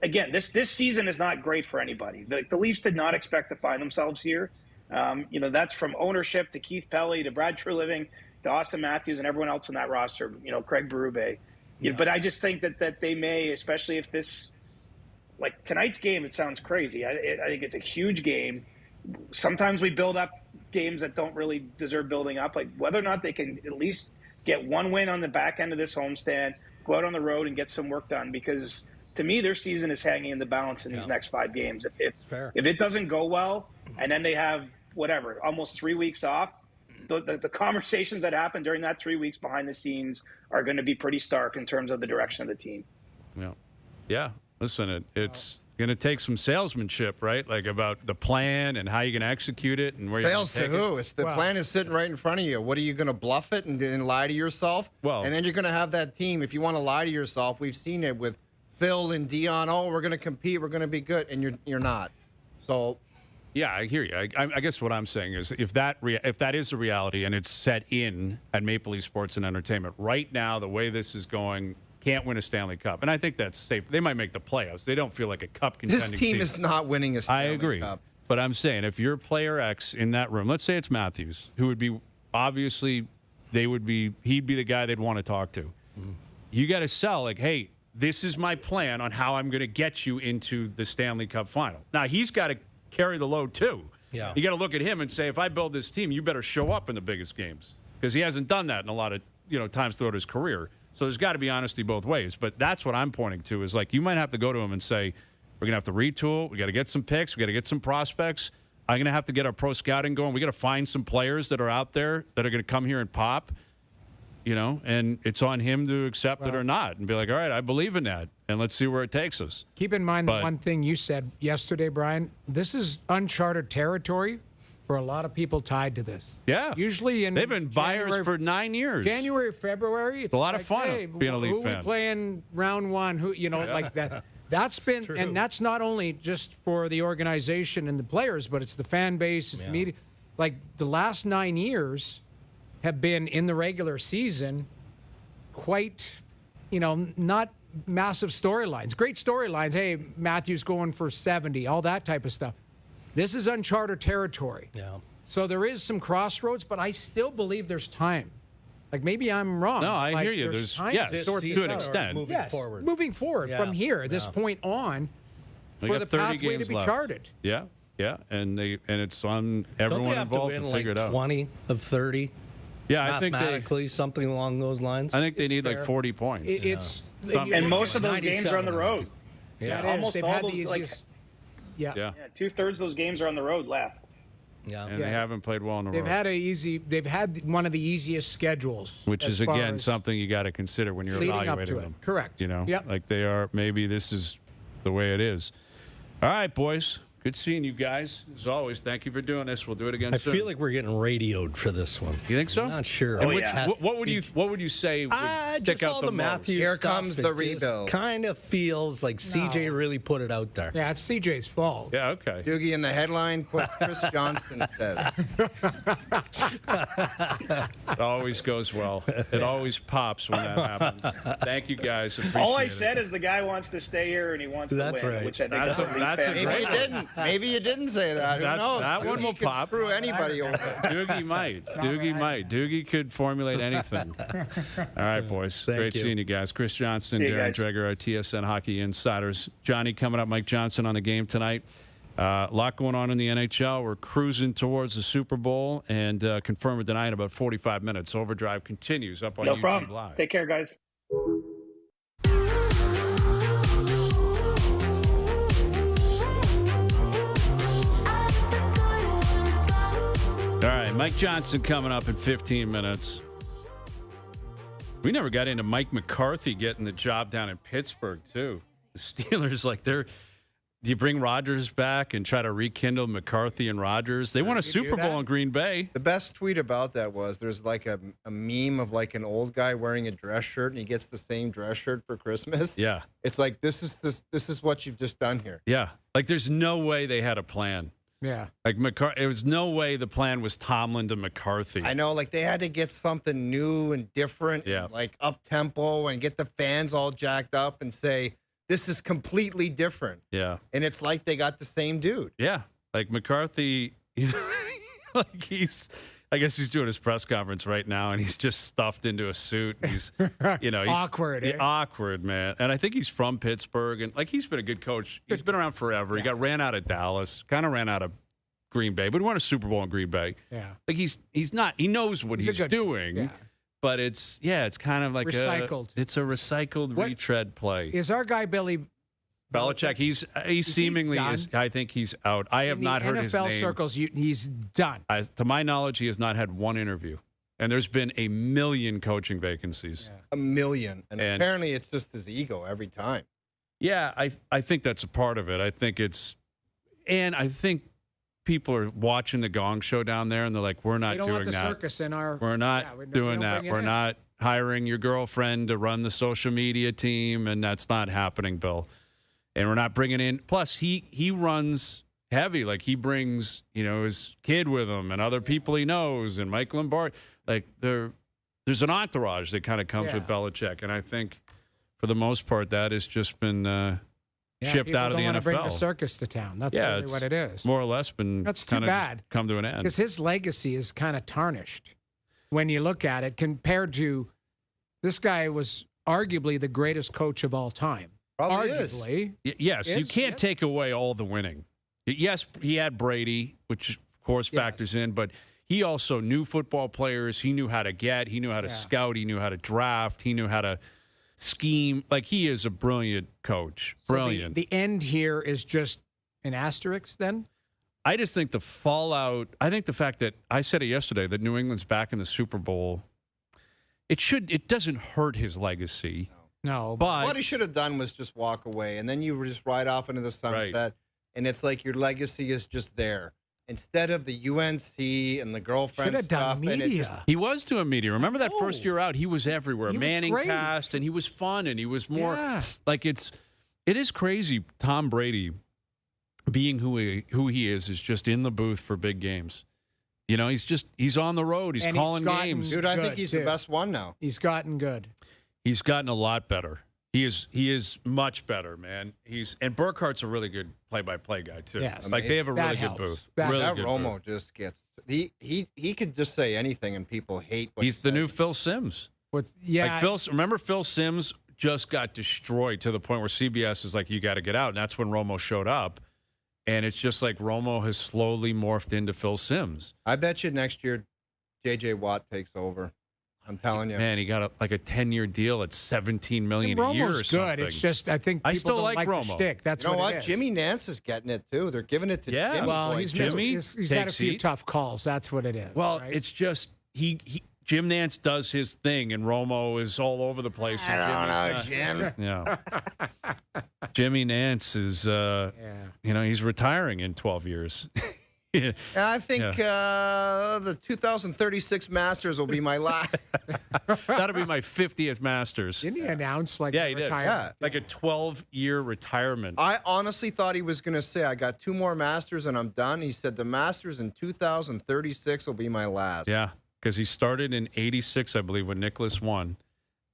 Again, this season is not great for anybody. The Leafs did not expect to find themselves here. That's from ownership to Keith Pelley to Brad Treliving to Austin Matthews and everyone else on that roster, Craig Berube. But I just think that they may, especially if this, like tonight's game, it sounds crazy. I think it's a huge game. Sometimes we build up games that don't really deserve building up, like whether or not they can at least get one win on the back end of this homestand, go out on the road and get some work done, because to me their season is hanging in the balance in these next 5 games. If it doesn't go well and then they have almost 3 weeks off, the conversations that happen during that 3 weeks behind the scenes are going to be pretty stark in terms of the direction of the team. Yeah. Listen, it's going to take some salesmanship, right? Like about the plan and how you're going to execute it and where you're going to take it. Sales to who? It's the plan is sitting right in front of you. What are you going to bluff it and lie to yourself? Well, and then you're going to have that team. If you want to lie to yourself, we've seen it with Phil and Dion. Oh, we're going to compete. We're going to be good, and you're not. So. Yeah, I hear you. I guess what I'm saying is if that is a reality and it's set in at Maple Leaf Sports and Entertainment right now, the way this is going, can't win a Stanley Cup. And I think that's safe. They might make the playoffs. They don't feel like a cup contending This team is not winning a Stanley I agree. Cup. But I'm saying if you're player X in that room, let's say it's Matthews, who would be obviously he'd be the guy they'd want to talk to. You got to sell like, hey, this is my plan on how I'm going to get you into the Stanley Cup final. Now, he's got to carry the load, too. Yeah. You got to look at him and say, if I build this team, you better show up in the biggest games. Because he hasn't done that in a lot of times throughout his career. So there's got to be honesty both ways. But that's what I'm pointing to is like you might have to go to him and say, we're going to have to retool. We got to get some picks. We got to get some prospects. I'm going to have to get our pro scouting going. We got to find some players that are out there that are going to come here and pop. And it's on him to accept it or not and be like, all right, I believe in that, and let's see where it takes us. Keep in mind the one thing you said yesterday, Brian. This is uncharted territory for a lot of people tied to this. Yeah. Usually they've been buyers for 9 years. January, February. It's a lot like, of fun hey, being a Leaf who fan. we playing round one? Who like that. That's been, true. and that's not only just for the organization and the players, but it's the fan base, it's the media. Like the last 9 years have been in the regular season quite, not massive storylines. Great storylines. Hey, Matthews going for 70, all that type of stuff. This is uncharted territory. Yeah. So there is some crossroads, but I still believe there's time. Like maybe I'm wrong. No, I hear you. There's There's time to sort this to an out. extent. Moving forward from here, this point on, We for got the 30 pathway to games be left. charted. Yeah, and it's on Don't everyone they have involved to to win figure it out. 20 of 30? Yeah, I think Mathematically, something along those lines. they It's need like fair. 40 points. It's And most of those games are on the road. Yeah. Almost They've all had those, the like- easiest. Yeah. yeah, 2/3 of those games are on the road left. Yeah. and they haven't played well in a They've row. They've had one of the easiest schedules, Which as is, far again, as something you got to consider when you're leading up evaluating to it. them. Correct. Yep. Like they are, maybe this is the way it is. All right, boys. Good seeing you guys. As always, thank you for doing this. We'll do it again I soon. feel like we're getting radioed for this one. You think so? I'm not sure. And yeah. what would you say would stick just out all the the most? Matthews Here stuff, comes it the just rebuild. Kind of feels like CJ really put it out there. Yeah, it's CJ's fault. Yeah, okay. Doogie in the headline, put Chris Johnston says. It always goes well. It always pops when that happens. Thank you guys. Appreciate All I it. said is the guy wants to stay here and he wants That's to win, right. which I think That's that's, a- that's a Maybe great you one. didn't. Maybe you didn't say that. Who That- knows? that one Doogie will could pop. Screw anybody over. Doogie might. Doogie might. Doogie could formulate anything. All right, boys. Great you. seeing you guys. Chris Johnston, See you Darren guys. Dreger, our TSN Hockey Insiders. Johnny coming up, Mike Johnson on the game tonight. A lot going on in the NHL. We're cruising towards the Super Bowl and confirm or deny in about 45 minutes. OverDrive continues up on no YouTube problem. Live. Take care, guys. All right, Mike Johnson coming up in 15 minutes. We never got into Mike McCarthy getting the job down in Pittsburgh, too. The Steelers, do you bring Rodgers back and try to rekindle McCarthy and Rodgers? They won a Super Bowl in Green Bay. The best tweet about that was there's like a meme of like an old guy wearing a dress shirt and he gets the same dress shirt for Christmas. Yeah. It's like this is what you've just done here. Yeah. There's no way they had a plan. Yeah. It was no way the plan was Tomlin to McCarthy. I know, they had to get something new and different, Yeah. and like up tempo, and get the fans all jacked up and say this is completely different. Yeah. And it's like they got the same dude. Yeah. McCarthy, I guess he's doing his press conference right now, and he's just stuffed into a suit. He's, he's Awkward, eh? awkward, man. And I think he's from Pittsburgh, and he's been a good coach. He's been around forever. He got ran out of Dallas, kind of ran out of Green Bay, but he won a Super Bowl in Green Bay. Yeah. He's not. He knows what he's doing. Yeah. But it's kind of like Recycled. It's a recycled What- retread play. Is our guy Billy Belichick, he's seemingly done? is. I think he's out. I have in not the heard NFL his name. circles? He's done. To my knowledge, he has not had one interview, and there's been a million coaching vacancies. A million. And And- apparently it's just his ego every time. Yeah, I think that's a part of it. I think I think people are watching the Gong Show down there, and they're like, "We're not They don't doing want the that. circus in our. We're not Yeah, we doing don't that. bring it We're in." not hiring your girlfriend to run the social media team, and that's not happening, Bill. And we're not bringing in. Plus, he runs heavy. He brings his kid with him and other people he knows, and Mike Lombard. There's an entourage that kind of comes with Yeah. Belichick, and I think for the most part, that has just been shipped out of the People don't want to bring the NFL. circus to town. That's Yeah, really it's what it is. More or less been That's too kind of bad. come to an end. Because his legacy is kind of tarnished when you look at it compared to this guy was arguably the greatest coach of all time. Probably Arguably. Yes, you Is, can't yeah. take away all the winning. Yes, he had Brady, which of course factors in, but he also knew football players. He knew how to get. He knew how to scout. He knew how to draft. He knew how to scheme. Like, he is a brilliant coach. Brilliant. So the end here is just an asterisk then? I just think the fallout, I think the fact that, I said it yesterday, that New England's back in the Super Bowl, it doesn't hurt his legacy. No. But What he should have done was just walk away, and then you just ride off into the sunset, and it's like your legacy is just there. Instead of the UNC and the girlfriend Should have stuff. done And it just, media. he was doing media. Remember that know. first year out? He was everywhere. He was Manning great. cast, and he was fun, and he was more Yeah. like it is crazy. Tom Brady being who he is just in the booth for big games. You know, he's on the road. He's And he's calling gotten games. dude, I think Good, he's too. the best one now. He's gotten good. He's gotten a lot better. He is much better, man. And Burkhart's a really good play-by-play guy too. Yes. Like, they have a That really good helps. booth. That- really That good Romo booth. just gets he could just say anything and people hate what He's he the says. new Phil Simms. Yeah. Remember Phil Simms just got destroyed to the point where CBS is like, you got to get out, and that's when Romo showed up. And it's just like Romo has slowly morphed into Phil Simms. I bet you next year J.J. Watt takes over. I'm telling you. Man, he got a 10-year deal at $17 million a year or Romo's something. good. It's just, I think I people still don't like the Romo. shtick. That's You know what what? it is. Jimmy Nance is getting it too. They're giving it to Yeah. Jimmy. Well, boy. he's Jimmy he's had a takes few heat. tough calls. That's what it is. Well, right? it's just Jim Nance does his thing, and Romo is all over the place. I don't know, Jim. Yeah. Jimmy Nance is, he's retiring in 12 years. And I think the 2036 Masters will be my last. That'll be my 50th Masters. Didn't he announce like Yeah, a he did. retirement? Like a 12-year retirement. I honestly thought he was going to say, I got 2 more Masters and I'm done. He said the Masters in 2036 will be my last. Yeah, because he started in 86, I believe, when Nicklaus won.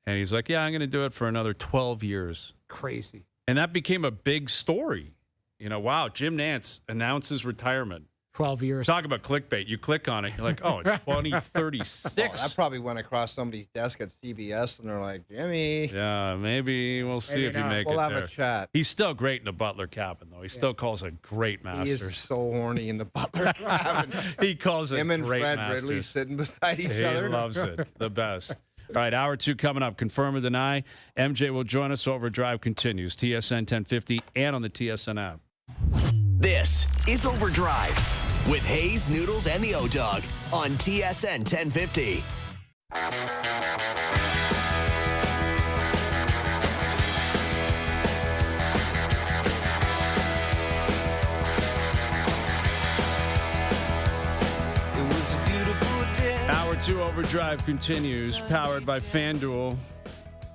And he's like, I'm going to do it for another 12 years. Crazy. And that became a big story. You know, wow, Jim Nance announces retirement. 12 years. Talk about clickbait. You click on it, you're like, oh, 2036. Oh, that probably went across somebody's desk at CBS, and they're like, Jimmy, Yeah, maybe we'll see Maybe if you not. make we'll it have there. a chat. He's still great in the Butler cabin, though. He still calls it great He Masters. is so horny in the Butler cabin. He calls it Him and great Fred Masters. Ridley sitting beside each He other. loves it. The best. All right, hour 2 coming up. Confirm or deny. MJ will join us. OverDrive continues. TSN 1050 and on the TSN app. This is OverDrive with Hayes, Noodles, and the O-Dog on TSN 1050. Hour 2 OverDrive continues, powered by FanDuel,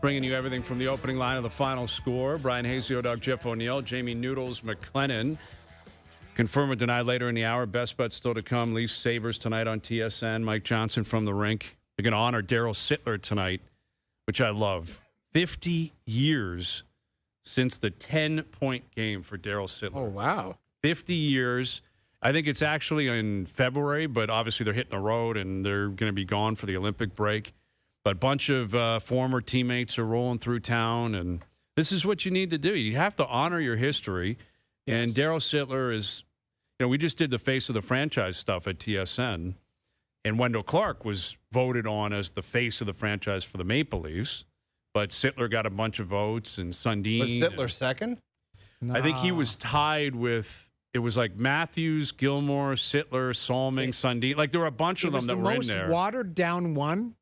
bringing you everything from the opening line of the final score. Brian Hayes, O-Dog, Jeff O'Neill, Jamie Noodles, McLennan. Confirm or deny later in the hour. Best bet still to come. Leafs Sabres tonight on TSN. Mike Johnson from the rink. They're going to honor Daryl Sittler tonight, which I love. 50 years since the 10-point game for Daryl Sittler. Oh, wow. 50 years. I think it's actually in February, but obviously they're hitting the road and they're going to be gone for the Olympic break. But a bunch of former teammates are rolling through town, and this is what you need to do. You have to honor your history. Yes. And Daryl Sittler is, we just did the face of the franchise stuff at TSN, and Wendell Clark was voted on as the face of the franchise for the Maple Leafs. But Sittler got a bunch of votes, and Sundin. Was Sittler second? I think he was tied with. It was like Matthews, Gilmore, Sittler, Salming, Sundin. Like, there were a bunch of them that were in there. It was the most watered down one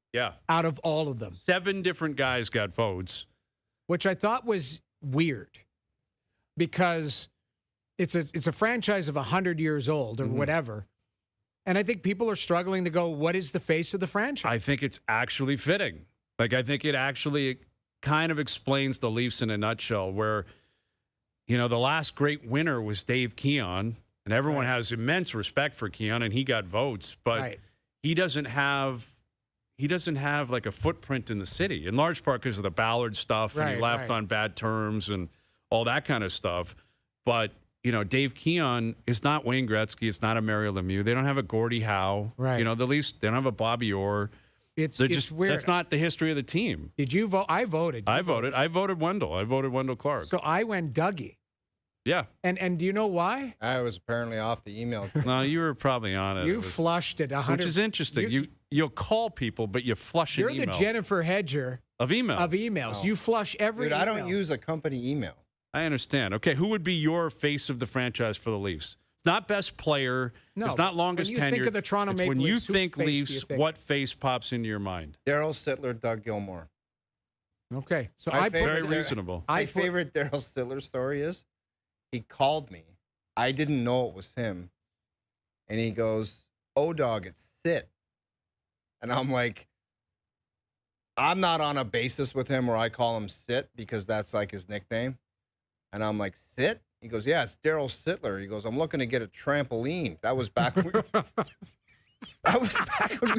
out of all of them. 7 different guys got votes. Which I thought was weird because it's a franchise of 100 years old or whatever. And I think people are struggling to go, what is the face of the franchise? I think it's actually fitting. Like, I think it actually kind of explains the Leafs in a nutshell where, the last great winner was Dave Keon, and everyone has immense respect for Keon, and he got votes, but he doesn't have he doesn't have like a footprint in the city, in large part because of the Ballard stuff, and he left on bad terms and all that kind of stuff. But, you know, Dave Keon is not Wayne Gretzky. It's not a Mario Lemieux. They don't have a Gordie Howe. Right. You know, the least they don't have a Bobby Orr. It's just weird. That's not the history of the team. Did you vote? I voted. I voted. I voted Wendell. I voted Wendell Clark. So I went Dougie. Yeah. And do you know why? I was apparently off the email. No, you were probably on it. You flushed it 100. Which is interesting. You'll call people, but you flush an email. You're the Jennifer Hedger of emails. Oh. You flush every Dude, email. I don't use a company email. I understand. Okay, who would be your face of the franchise for the Leafs? It's not best player. No, it's not longest when you tenure. think of the Toronto it's Maple when you Leafs, whose think face do you Leafs, think? what face pops into your mind? Daryl Sittler, Doug Gilmore. Okay, so My I put Very reasonable. My favorite Daryl Sittler story is he called me. I didn't know it was him. And he goes, "Oh, dog, it's Sit." And I'm like, I'm not on a basis with him where I call him Sit because that's like his nickname. And I'm like, Sit? He goes, yeah, it's Daryl Sittler. He goes, I'm looking to get a trampoline. That was back when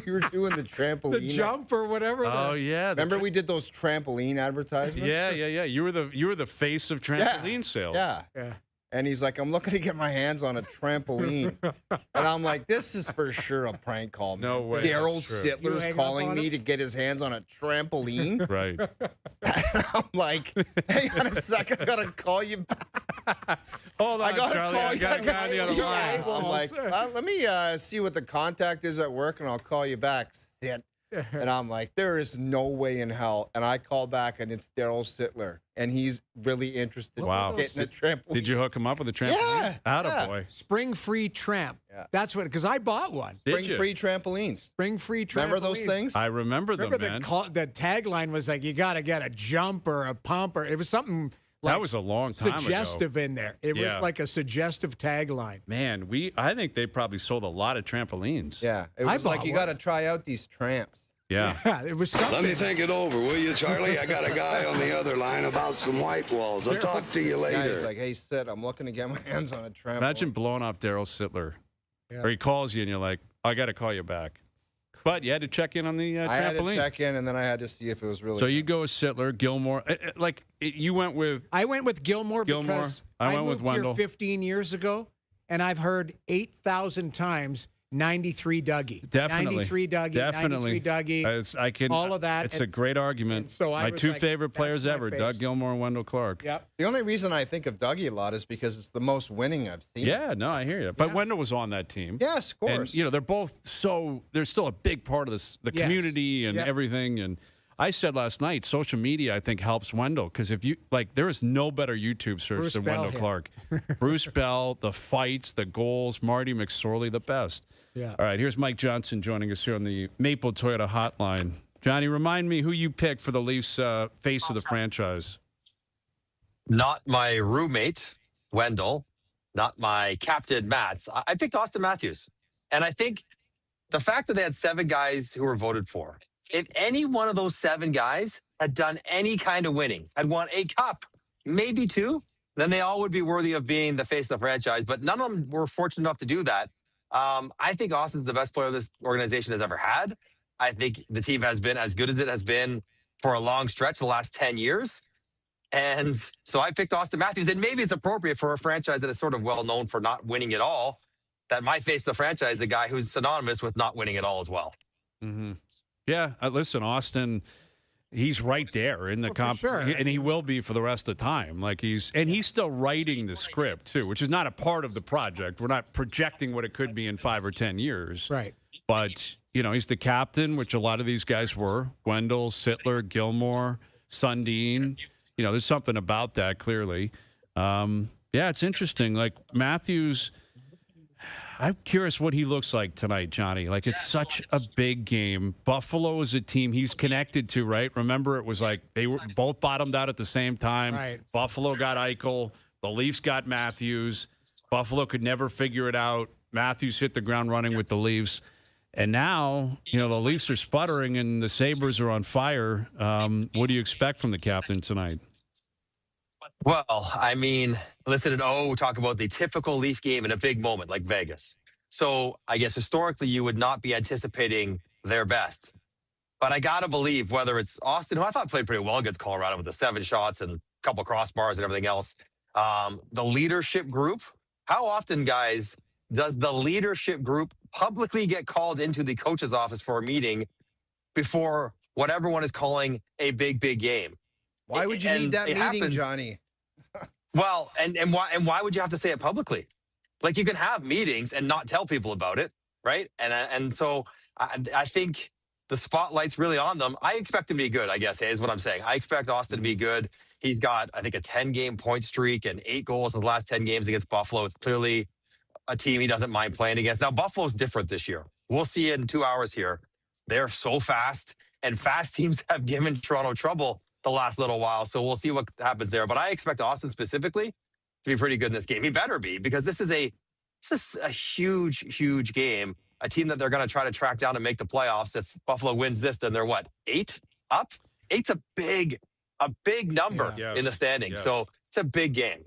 we were doing the trampoline. the jump or whatever. Oh yeah. Remember we did those trampoline advertisements? Yeah. You were the face of trampoline sales. Yeah. And he's like, I'm looking to get my hands on a trampoline. And I'm like, this is for sure a prank call. No way. Daryl That's true. Sittler's calling me to get his hands on a trampoline. Right. And I'm like, hang on a second, I got to call you back. Hold on, I got to Charlie. call I you. got a guy on the other line. I'm like, let me see what the contact is at work, and I'll call you back. Sit. And I'm like, there is no way in hell. And I call back, and it's Daryl Sittler, and he's really interested in getting a trampoline. Did you hook him up with a trampoline? Yeah. Attaboy. Spring free tramp. Yeah. That's what, because I bought one. Did Spring you? free trampolines. Spring free trampolines. Remember those things? I remember them, man. The tagline was like, you got to get a jump or a pump, or it was something like That was a long time suggestive ago. in there. It was like a suggestive tagline. Man, I think they probably sold a lot of trampolines. Yeah. It I was like, bought you one. got to try out these tramps. Yeah. Yeah, it was something. Let me think it over, will you, Charlie? I got a guy on the other line about some white walls. I'll talk to you Yeah, later. he's like, hey, Sid, I'm looking to get my hands on a trampoline. Imagine blowing off Daryl Sittler. Yeah. Or he calls you and you're like, I got to call you back. But you had to check in on the trampoline. I had to check in, and then I had to see if it was really. So you go with Sittler, Gilmore. You went with. I went with Gilmore because I went with moved here Wendell. 15 years ago, and I've heard 8,000 times 93 Dougie. Definitely. 93 Dougie. Definitely. 93 Dougie. All of that. It's a great argument. so I my was two like, favorite that's players my ever, face. Doug Gilmore and Wendell Clark. Yep. The only reason I think of Dougie a lot is because it's the most winning I've seen. Yeah, no, I hear you. But Yeah. Wendell was on that team. Yes, of course. And, they're both they're still a big part of the Yes. community and Yep. everything. And I said last night, social media, I think, helps Wendell because if you there is no better YouTube search Bruce than Bell Wendell hit. Clark. Bruce Bell, the fights, the goals, Marty McSorley, the best. Yeah. All right, here's Mike Johnson joining us here on the Maple Toyota Hotline. Johnny, remind me who you picked for the Leafs face of the franchise. Not my roommate, Wendell, not my captain, Mats. I picked Austin Matthews. And I think the fact that they had 7 guys who were voted for, if any one of those 7 guys had done any kind of winning, had won a cup, maybe 2, then they all would be worthy of being the face of the franchise. But none of them were fortunate enough to do that. I think Austin's the best player this organization has ever had. I think the team has been as good as it has been for a long stretch the last 10 years. And so I picked Austin Matthews. And maybe it's appropriate for a franchise that is sort of well known for not winning at all, that my face of the franchise is a guy who's synonymous with not winning at all as well. Mm-hmm. Yeah, listen, Austin, he's right there in the comp, sure. and he will be for the rest of the time. He's still writing the script too, which is not a part of the project. We're not projecting what it could be in 5 or 10 years. Right. But he's the captain, which a lot of these guys were: Wendell, Sittler, Gilmore, Sundin. There's something about that clearly. Yeah, it's interesting. Like Matthews. I'm curious what he looks like tonight, Johnny. It's such a big game. Buffalo is a team he's connected to, right? Remember, it was like they were both bottomed out at the same time. Right. Buffalo got Eichel. The Leafs got Matthews. Buffalo could never figure it out. Matthews hit the ground running with the Leafs. And now, the Leafs are sputtering and the Sabres are on fire. What do you expect from the captain tonight? Well, I mean, listen to talk about the typical Leaf game in a big moment like Vegas. So I guess historically you would not be anticipating their best. But I got to believe whether it's Austin, who I thought played pretty well against Colorado with the 7 shots and a couple crossbars and everything else, the leadership group. How often, guys, does the leadership group publicly get called into the coach's office for a meeting before what everyone is calling a big, big game? Why would you need that meeting, Johnny? Well, and why would you have to say it publicly? Like, you can have meetings and not tell people about it, right? And so I think the spotlight's really on them. I expect him to be good, I guess, is what I'm saying. I expect Austin to be good. He's got, I think, a 10-game point streak and 8 goals in his last 10 games against Buffalo. It's clearly a team he doesn't mind playing against. Now, Buffalo's different this year. We'll see in 2 hours here. They're so fast, and fast teams have given Toronto trouble the last little while. So we'll see what happens there. But I expect Austin specifically to be pretty good in this game. He better be, because this is a huge, huge game. A team that they're going to try to track down and make the playoffs. If Buffalo wins this, then they're what, 8 up? 8's a big number in the standings. So it's a big game.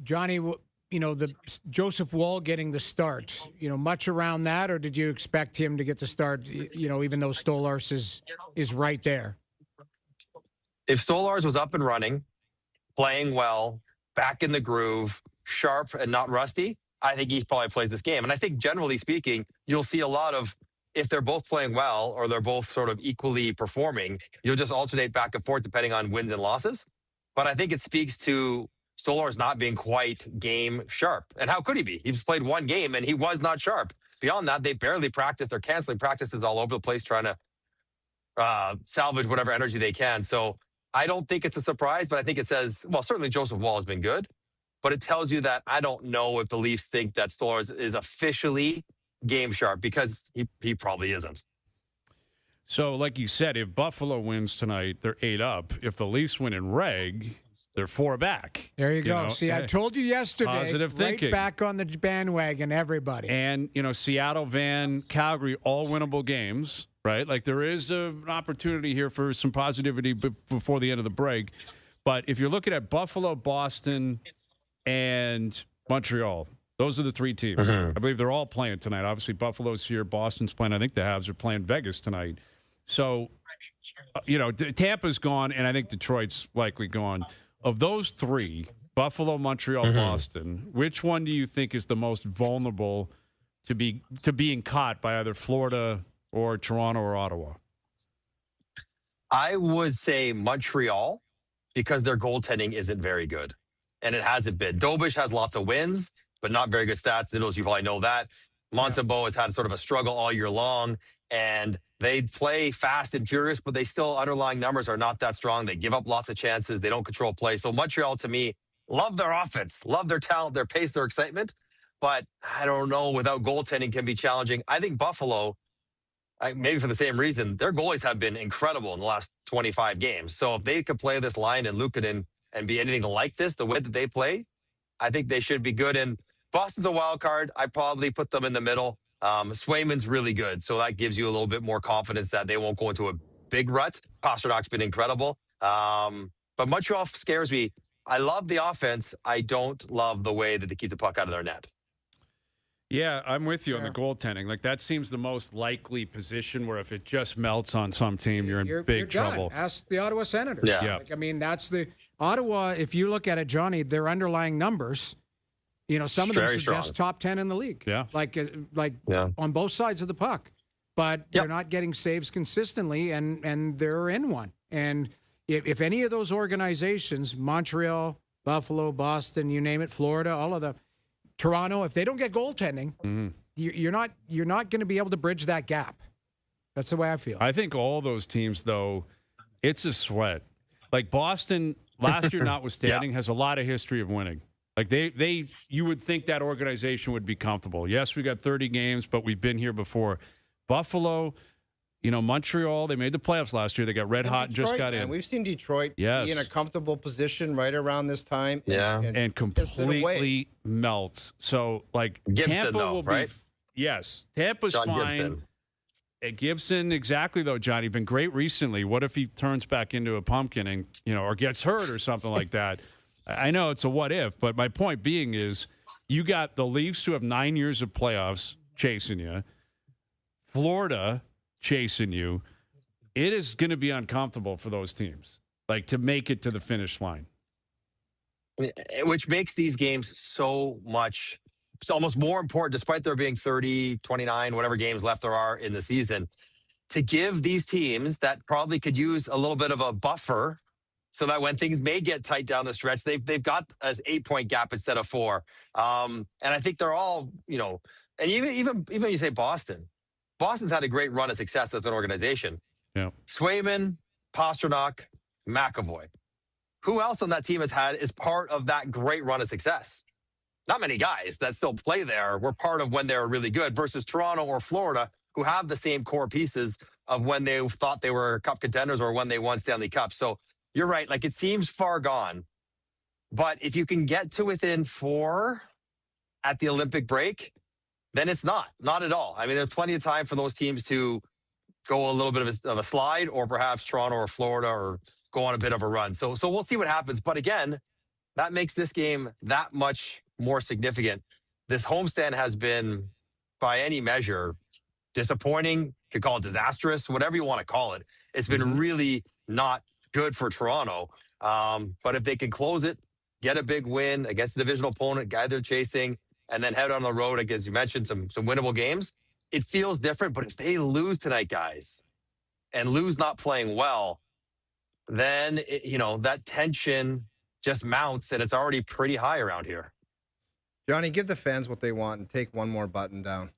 Johnny, the Joseph Woll getting the start, much around that, or did you expect him to get the start, even though Stolarz is right there? If Stolarz was up and running, playing well, back in the groove, sharp and not rusty, I think he probably plays this game. And I think, generally speaking, you'll see a lot of, if they're both playing well or they're both sort of equally performing, you'll just alternate back and forth depending on wins and losses. But I think it speaks to Stolarz not being quite game sharp. And how could he be? He's played 1 game and he was not sharp. Beyond that, they barely practiced. They're canceling practices all over the place, trying to salvage whatever energy they can. So I don't think it's a surprise, but I think it says, well, certainly Joseph Woll has been good. But it tells you that I don't know if the Leafs think that Stolarz is officially game sharp, because he probably isn't. So, like you said, if Buffalo wins tonight, they're 8 up. If the Leafs win in reg, they're 4 back. There you go. See, I told you yesterday. Positive thinking. Right back on the bandwagon, everybody. And, Seattle, Van, Calgary, all winnable games, right? Like, there is an opportunity here for some positivity before the end of the break. But if you're looking at Buffalo, Boston, and Montreal, those are the 3 teams. I believe they're all playing tonight. Obviously, Buffalo's here. Boston's playing. I think the Habs are playing Vegas tonight. So, Tampa's gone, and I think Detroit's likely gone. Of those 3, Buffalo, Montreal, Boston, which one do you think is the most vulnerable to being caught by either Florida or Toronto or Ottawa? I would say Montreal, because their goaltending isn't very good. And it hasn't been. Dobish has lots of wins, but not very good stats. Noodles, you probably know that. Montembeault has had sort of a struggle all year long, and they play fast and furious, but they still, underlying numbers are not that strong. They give up lots of chances. They don't control play. So Montreal, to me, love their offense, love their talent, their pace, their excitement. But I don't know, without goaltending can be challenging. I think Buffalo, maybe for the same reason, their goalies have been incredible in the last 25 games. So if they could play this line and Luukkonen and be anything like this, the way that they play, I think they should be good. And Boston's a wild card. I probably put them in the middle. Swayman's really good, so that gives you a little bit more confidence that they won't go into a big rut. Pasternak's been incredible. But Montreal scares me. I love the offense. I don't love the way that they keep the puck out of their net. Yeah, I'm with you on the goaltending. Like, that seems the most likely position where if it just melts on some team, you're in big trouble. Ask the Ottawa Senators. Yeah. That's the Ottawa. If you look at it, Johnny, their underlying numbers, some of them suggest top 10 in the league. Yeah. Like on both sides of the puck. But they're not getting saves consistently, and they're in one. And if any of those organizations, Montreal, Buffalo, Boston, you name it, Florida, all of them, Toronto, if they don't get goaltending, you're not going to be able to bridge that gap. That's the way I feel. I think all those teams, though, it's a sweat. Like Boston, last year notwithstanding, has a lot of history of winning. Like you would think that organization would be comfortable. Yes, we got 30 games, but we've been here before. Buffalo, Montreal, they made the playoffs last year. They got red hot and just got in. We've seen Detroit be in a comfortable position right around this time. And completely melt. So, Gibson, Tampa will right? Yes. Tampa's John fine. Gibson. Gibson, exactly, though, Johnny. Been great recently. What if he turns back into a pumpkin and, or gets hurt or something like that? I know it's a what if, but my point being is you got the Leafs who have 9 years of playoffs chasing you, Florida chasing you, it is going to be uncomfortable for those teams, like to make it to the finish line. Which makes these games so much, it's almost more important, despite there being 30, 29, whatever games left there are in the season, to give these teams that probably could use a little bit of a buffer so that when things may get tight down the stretch, they've got an 8-point gap instead of 4. And I think they're all, and even you say Boston's had a great run of success as an organization. Yeah. Swayman, Pasternak, McAvoy. Who else on that team is part of that great run of success? Not many guys that still play there were part of when they were really good versus Toronto or Florida, who have the same core pieces of when they thought they were cup contenders or when they won Stanley Cup. So you're right. Like, it seems far gone. But if you can get to within 4 at the Olympic break, then it's not at all. I mean, there's plenty of time for those teams to go a little bit of a slide, or perhaps Toronto or Florida, or go on a bit of a run. So we'll see what happens. But again, that makes this game that much more significant. This homestand has been, by any measure, disappointing. Could call it disastrous, whatever you want to call it. It's been really not good for Toronto. But if they can close it, get a big win against the divisional opponent, guy they're chasing, and then head on the road, as you mentioned, some winnable games, it feels different. But if they lose tonight, guys, and lose not playing well, then, that tension just mounts, and it's already pretty high around here. Johnny, give the fans what they want and take one more button down.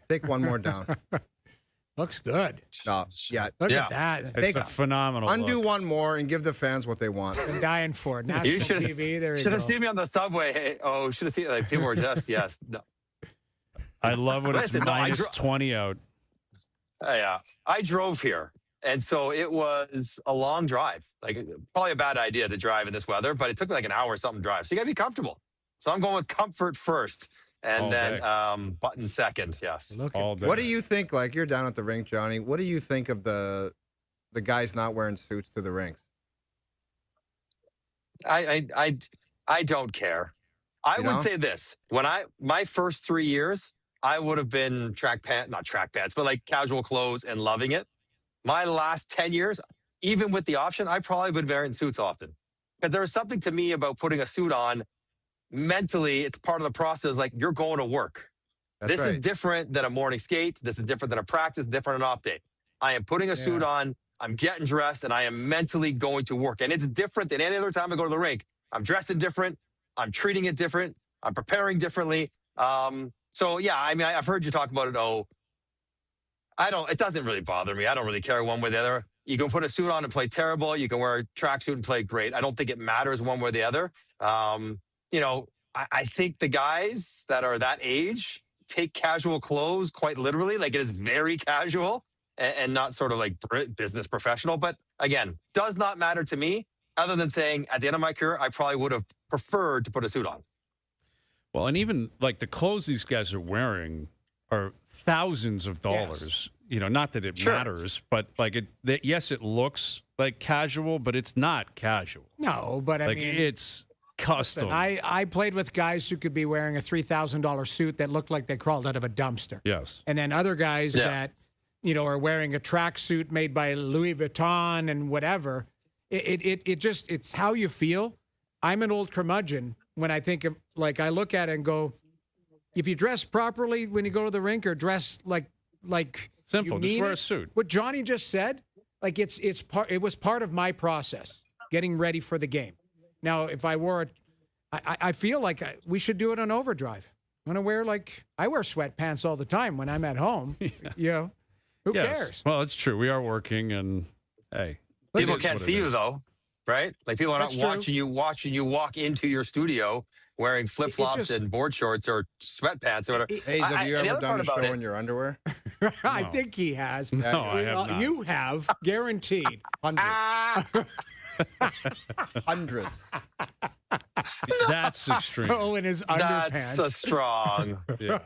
Take one more down. Looks good. No, yeah. Look at that. It's a phenomenal Undo look. one more and give the fans what they want. Been dying for it. National You TV. There you should go. have seen me on the subway. Hey, should have seen, like, people were just, yes. No. I love when it's Listen, no, minus 20 out. Yeah. I drove here. And so it was a long drive, like probably a bad idea to drive in this weather, but it took me like an hour or something to drive. So you got to be comfortable. So I'm going with comfort first and All then day. button second. Yes. All day. What do you think? Like, you're down at the rink, Johnny. What do you think of the guys not wearing suits to the rinks? I don't care. I would say this. My first 3 years, I would have been not track pants, but like casual clothes and loving it. My last 10 years, even with the option, I probably would wear in suits often. Because there was something to me about putting a suit on. Mentally, it's part of the process. Like, you're going to work. This is different than a morning skate. This is different than a practice, different than an off day. I am putting a suit on. I'm getting dressed, and I am mentally going to work. And it's different than any other time I go to the rink. I'm dressing different. I'm treating it different. I'm preparing differently. So, yeah, I mean, I've heard you talk about it. It doesn't really bother me. I don't really care one way or the other. You can put a suit on and play terrible. You can wear a tracksuit and play great. I don't think it matters one way or the other. I think the guys that are that age take casual clothes quite literally. Like, it is very casual and not sort of like business professional. But again, does not matter to me, other than saying at the end of my career, I probably would have preferred to put a suit on. Well, and even like the clothes these guys are wearing are thousands of dollars. Yes. Not that it matters, but like yes, it looks like casual, but it's not casual. No, but I like mean, it's custom. I played with guys who could be wearing a $3,000 suit that looked like they crawled out of a dumpster. Yes. And then other guys that, are wearing a tracksuit made by Louis Vuitton and whatever. It's how you feel. I'm an old curmudgeon when I think of, like, I look at it and go, if you dress properly when you go to the rink, or dress like simple, just wear a suit. What Johnny just said, like, it was part of my process, getting ready for the game. Now, if I wore it, I feel like we should do it on OverDrive. I wear sweatpants all the time when I'm at home. Who cares? Well, it's true. We are working, and hey, people can't see you though, right? Like, people are not watching you walk into your studio wearing flip flops and board shorts or sweatpants or whatever. Hey, have you ever done a show in your underwear? I think he has. No, I have not. You have, guaranteed. Hundreds. That's extreme. Oh, in his underpants. That's a strong. Yeah,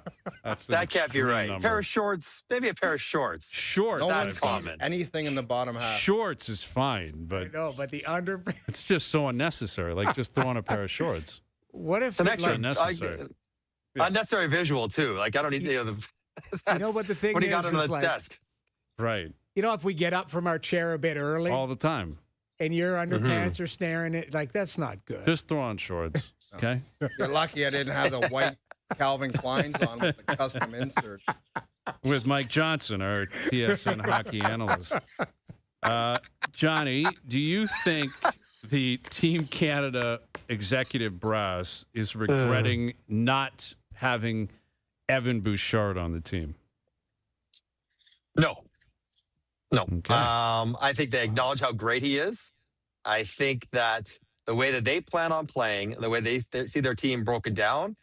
that can't be right. Number. Pair of shorts, maybe a pair of shorts. Shorts. That's common. Anything in the bottom half. Shorts is fine, but I know, but the underpants. It's just so unnecessary. Like, just throw on a pair of shorts. What if it's an extra unnecessary? Unnecessary visual too. Like, I don't need the. But the thing what do you is, got on the like, desk? Right. You know, if we get up from our chair a bit early All the time. and your underpants are staring at, like, that's not good. Just throw on shorts. Okay. You're lucky I didn't have the white Calvin Kleins on with the custom insert. With Mike Johnson, our TSN hockey analyst. Johnny, do you think the Team Canada executive brass is regretting not having Evan Bouchard on the team? No. Okay. I think they acknowledge how great he is. I think that the way that they plan on playing, the way they see their team broken down,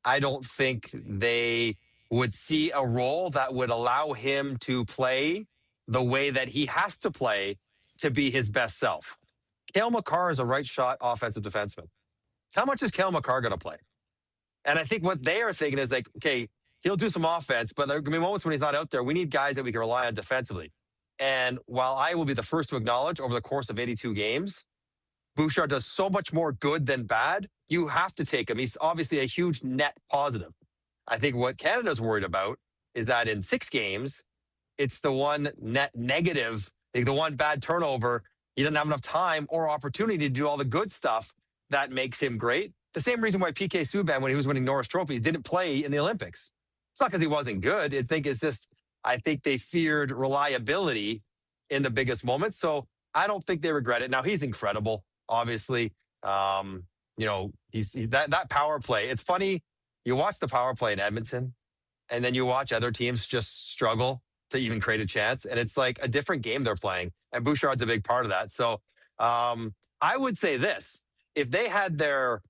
I don't think they would see a role that would allow him to play the way that he has to play to be his best self. Cale Makar is a right shot offensive defenseman. How much is Cale Makar going to play? And I think what they are thinking is like, okay, he'll do some offense, but there are going to be moments when he's not out there. We need guys that we can rely on defensively. And while I will be the first to acknowledge over the course of 82 games, Bouchard does so much more good than bad, you have to take him. He's obviously a huge net positive. I think what Canada's worried about is that in 6 games, it's the one net negative, like the one bad turnover. He doesn't have enough time or opportunity to do all the good stuff that makes him great. The same reason why PK Subban, when he was winning Norris Trophy, didn't play in the Olympics. It's not because he wasn't good. I think they feared reliability in the biggest moments. So I don't think they regret it. Now, he's incredible, obviously. That power play. It's funny. You watch the power play in Edmonton, and then you watch other teams just struggle to even create a chance. And it's like a different game they're playing. And Bouchard's a big part of that. So I would say this. If they had their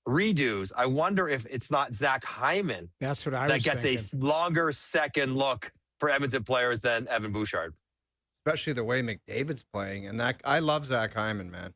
redos, I wonder if it's not Zach Hyman That's what I that was gets thinking. a longer second look for Edmonton players than Evan Bouchard. Especially the way McDavid's playing. And that I love Zach Hyman, man.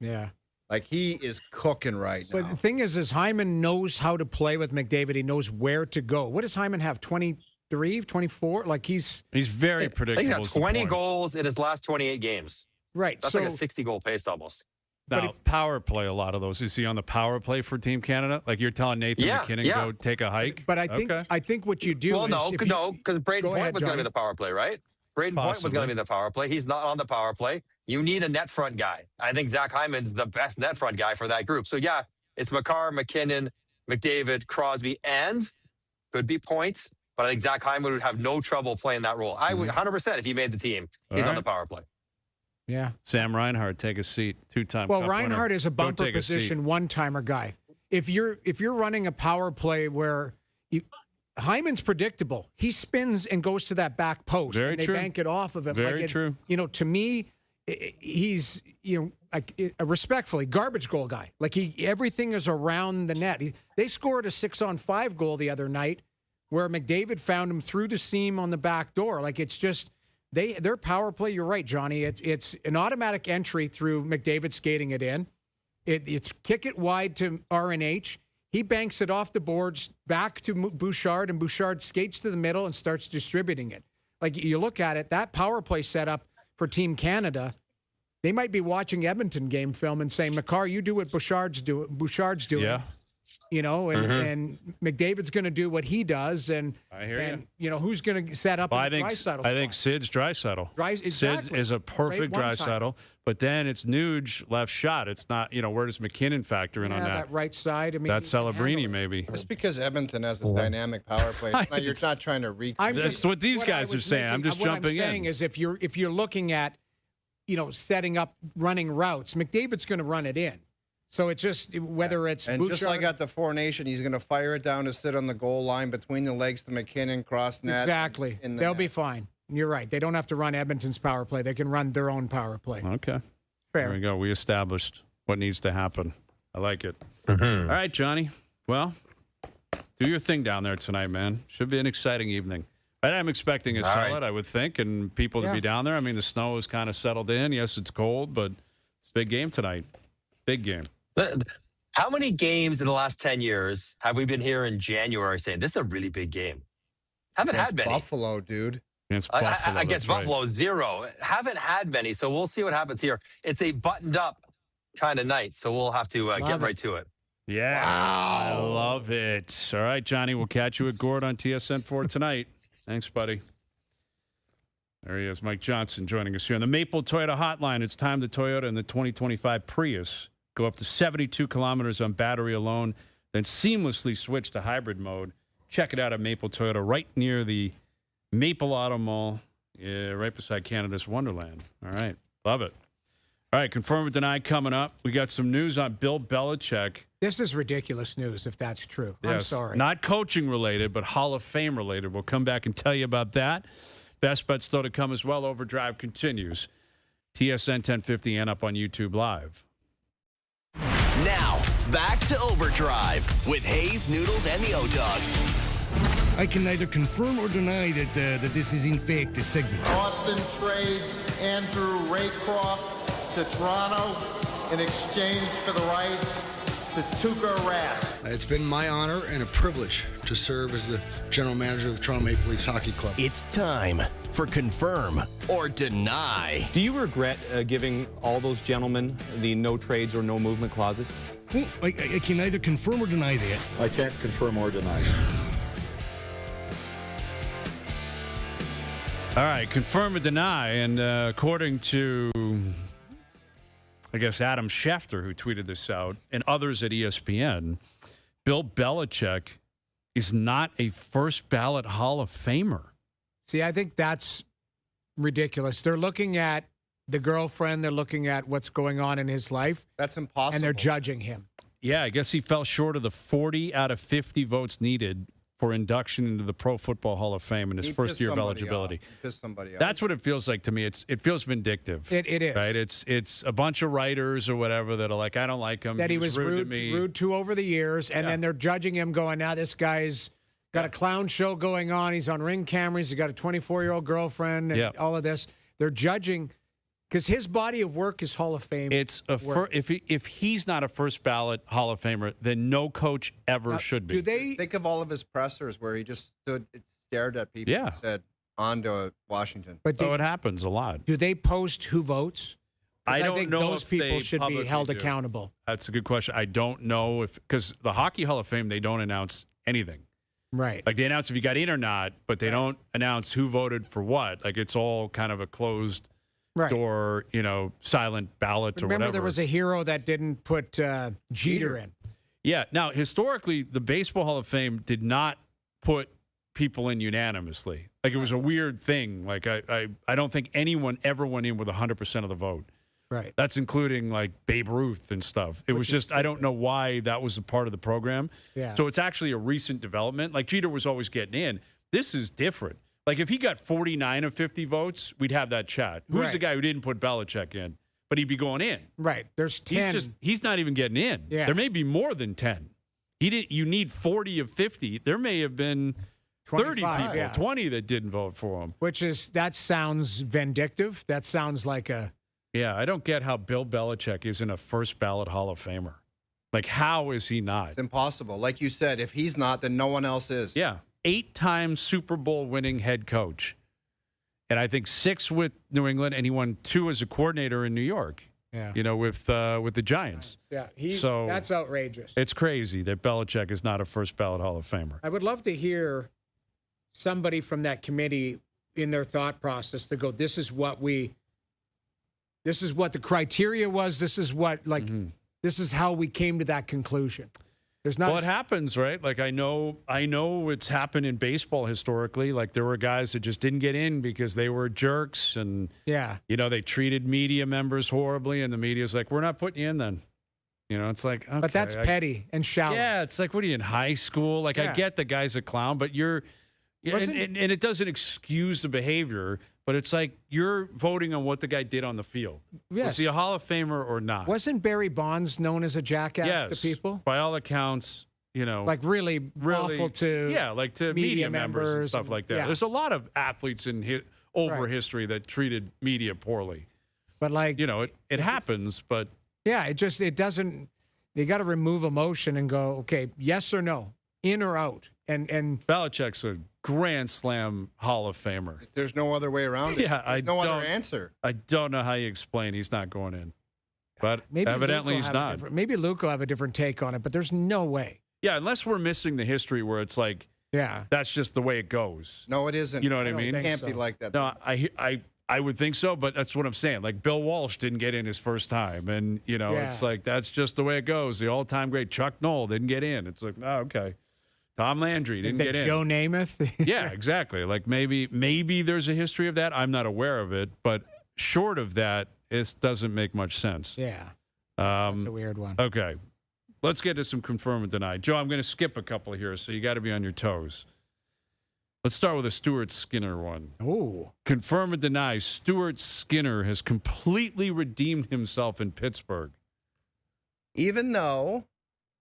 Yeah. Like, he is cooking right now. But the thing is Hyman knows how to play with McDavid. He knows where to go. What does Hyman have, 23, 24? Like, he's very predictable. He's got 20 goals in his last 28 games. Right. That's like a 60-goal pace almost. Now, power play, a lot of those. Is he on the power play for Team Canada? Like you're telling Nathan McKinnon, go take a hike? But I think what you do is... No, because Braden Point was going to be the power play, right? Braden Point was going to be the power play. He's not on the power play. You need a net front guy. I think Zach Hyman's the best net front guy for that group. So, yeah, it's Makar, McKinnon, McDavid, Crosby, and could be Point. But I think Zach Hyman would have no trouble playing that role. I would 100% if he made the team. He's on the power play. Yeah. Sam Reinhart, take a seat. 2-time Well, Cup Reinhart winner. is a bumper position, one-timer guy. If you're running a power play where Hyman's predictable, he spins and goes to that back post. Very and they true. bank it off of him. Very true. To me, he's a respectfully garbage goal guy. Like everything is around the net. They scored a 6-on-5 goal the other night where McDavid found him through the seam on the back door. Like it's just. Their power play, you're right, Johnny. It's an automatic entry through McDavid skating it in. It's kick it wide to RNH. He banks it off the boards back to Bouchard, and Bouchard skates to the middle and starts distributing it. Like you look at it, that power play setup for Team Canada, they might be watching Edmonton game film and saying, "Makar, you do what Bouchard's doing." Yeah. And McDavid's going to do what he does, and I hear who's going to set up? I think Sid's Draisaitl. Exactly. Sid is a perfect Draisaitl, but then it's Nuge left shot. It's not where does McKinnon factor in on that? Right side. I mean, that's Celebrini maybe. Just because Edmonton has a dynamic power play, you're not trying to recreate. That's what these guys are saying. I'm just jumping in. What I'm saying is if you're looking at setting up running routes, McDavid's going to run it in. So it's just whether it's and Bouchard, just like at the Four Nation, he's going to fire it down to sit on the goal line between the legs to McKinnon, cross net. Exactly. They'll be fine. You're right. They don't have to run Edmonton's power play. They can run their own power play. Okay. Fair. There we go. We established what needs to happen. I like it. All right, Johnny. Well, do your thing down there tonight, man. Should be an exciting evening. But I'm expecting a solid, I would think, and people to be down there. I mean, the snow is kind of settled in. Yes, it's cold, but it's a big game tonight. Big game. How many games in the last 10 years have we been here in January saying this is a really big game? Haven't had many. Buffalo, dude. Against Buffalo. Against Buffalo, 0. Haven't had many, so we'll see what happens here. It's a buttoned-up kind of night, so we'll have to get right to it. Yeah. Wow. I love it. All right, Johnny, we'll catch you at Gord on TSN 4 tonight. Thanks, buddy. There he is, Mike Johnson, joining us here on the Maple Toyota Hotline. It's time the Toyota and the 2025 Prius go up to 72 kilometers on battery alone, then seamlessly switch to hybrid mode. Check it out at Maple Toyota, right near the Maple Auto Mall, right beside Canada's Wonderland. All right, love it. All right, confirm or deny coming up. We got some news on Bill Belichick. This is ridiculous news if that's true. Yes, I'm sorry. Not coaching related, but Hall of Fame related. We'll come back and tell you about that. Best bets still to come as well. OverDrive continues. TSN 1050 and up on YouTube Live. Now, back to OverDrive with Hayes, Noodles, and the O-Dog. I can neither confirm or deny that this is in fact a segment. Austin trades Andrew Raycroft to Toronto in exchange for the rights to Tuukka Rask. It's been my honor and a privilege to serve as the general manager of the Toronto Maple Leafs Hockey Club. It's time for Confirm or Deny. Do you regret giving all those gentlemen the no trades or no movement clauses? Well, I can neither confirm or deny that. I can't confirm or deny. All right, confirm or deny. And according to, I guess, Adam Schefter, who tweeted this out, and others at ESPN, Bill Belichick is not a first ballot Hall of Famer. See, I think that's ridiculous. They're looking at the girlfriend. They're looking at what's going on in his life. That's impossible. And they're judging him. Yeah, I guess he fell short of the 40 out of 50 votes needed for induction into the Pro Football Hall of Fame in his first year of eligibility. That's what it feels like to me. It feels vindictive. It is. Right? It's a bunch of writers or whatever that are like, I don't like him. That he was rude to me. rude to over the years, and then they're judging him going, now this guy's got a clown show going on. He's on Ring cameras. He's got a 24-year-old girlfriend and all of this. They're judging because his body of work is Hall of Fame. It's if he's not a first ballot Hall of Famer, then no coach ever should be. Do they think of all of his pressers where he just stood, stared at people, and said, "On to Washington." But it happens a lot. Do they post who votes? I don't think know those if people they should be held accountable. That's a good question. I don't know because the Hockey Hall of Fame, they don't announce anything. Right. Like they announce if you got in or not, but they don't announce who voted for what. Like it's all kind of a closed door, silent ballot or whatever. Remember there was a hero that didn't put Jeter in. Yeah. Now, historically, the Baseball Hall of Fame did not put people in unanimously. Like it was a weird thing. Like I don't think anyone ever went in with 100% of the vote. Right. That's including like Babe Ruth and stuff. It was just, I don't know why that was a part of the program. Yeah. So it's actually a recent development. Like Jeter was always getting in. This is different. Like if he got 49 of 50 votes, we'd have that chat. Who's the guy who didn't put Belichick in? But he'd be going in. Right. There's 10. He's not even getting in. Yeah. There may be more than 10. You need 40 of 50. There may have been 30 people, 20 that didn't vote for him. That sounds vindictive. That sounds like a... Yeah, I don't get how Bill Belichick isn't a first ballot Hall of Famer. Like, how is he not? It's impossible. Like you said, if he's not, then no one else is. Yeah. 8-time Super Bowl winning head coach. And I think 6 with New England, and he won 2 as a coordinator in New York. Yeah. With the Giants. Yeah, that's outrageous. It's crazy that Belichick is not a first ballot Hall of Famer. I would love to hear somebody from that committee in their thought process to go, this is what the criteria was. This is what, this is how we came to that conclusion. There's not. Well, it happens, right? Like I know it's happened in baseball historically. Like there were guys that just didn't get in because they were jerks, and they treated media members horribly, and the media's like, "We're not putting you in then." It's like, okay, but that's petty and shallow. Yeah, it's like, what are you in high school? Like I get the guy's a clown, but and it doesn't excuse the behavior. But it's like you're voting on what the guy did on the field. Yes. Was he a Hall of Famer or not? Wasn't Barry Bonds known as a jackass to people? By all accounts, like really awful to like to media members and stuff like that. Yeah. There's a lot of athletes in history that treated media poorly. But it happens. But it doesn't. You got to remove emotion and go, okay, yes or no, in or out. And Belichick's a Grand Slam Hall of Famer. There's no other way around it. Yeah, There's no other answer. I don't know how you explain he's not going in. But evidently he's not. Maybe Luke will have a different take on it, but there's no way. Yeah, unless we're missing the history where it's like Yeah. That's just the way it goes. No, it isn't. You know what I mean? It can't be like that. No, I would think so, but that's what I'm saying. Like Bill Walsh didn't get in his first time, and it's like that's just the way it goes. The all-time great Chuck Noll didn't get in. It's like, oh, okay. Tom Landry didn't get in. Joe Namath. Yeah, exactly. Like maybe there's a history of that. I'm not aware of it, but short of that, it doesn't make much sense. Yeah. That's a weird one. Okay. Let's get to some confirm and deny. Joe, I'm going to skip a couple here, so you got to be on your toes. Let's start with a Stuart Skinner one. Ooh. Confirm and deny. Stuart Skinner has completely redeemed himself in Pittsburgh. Even though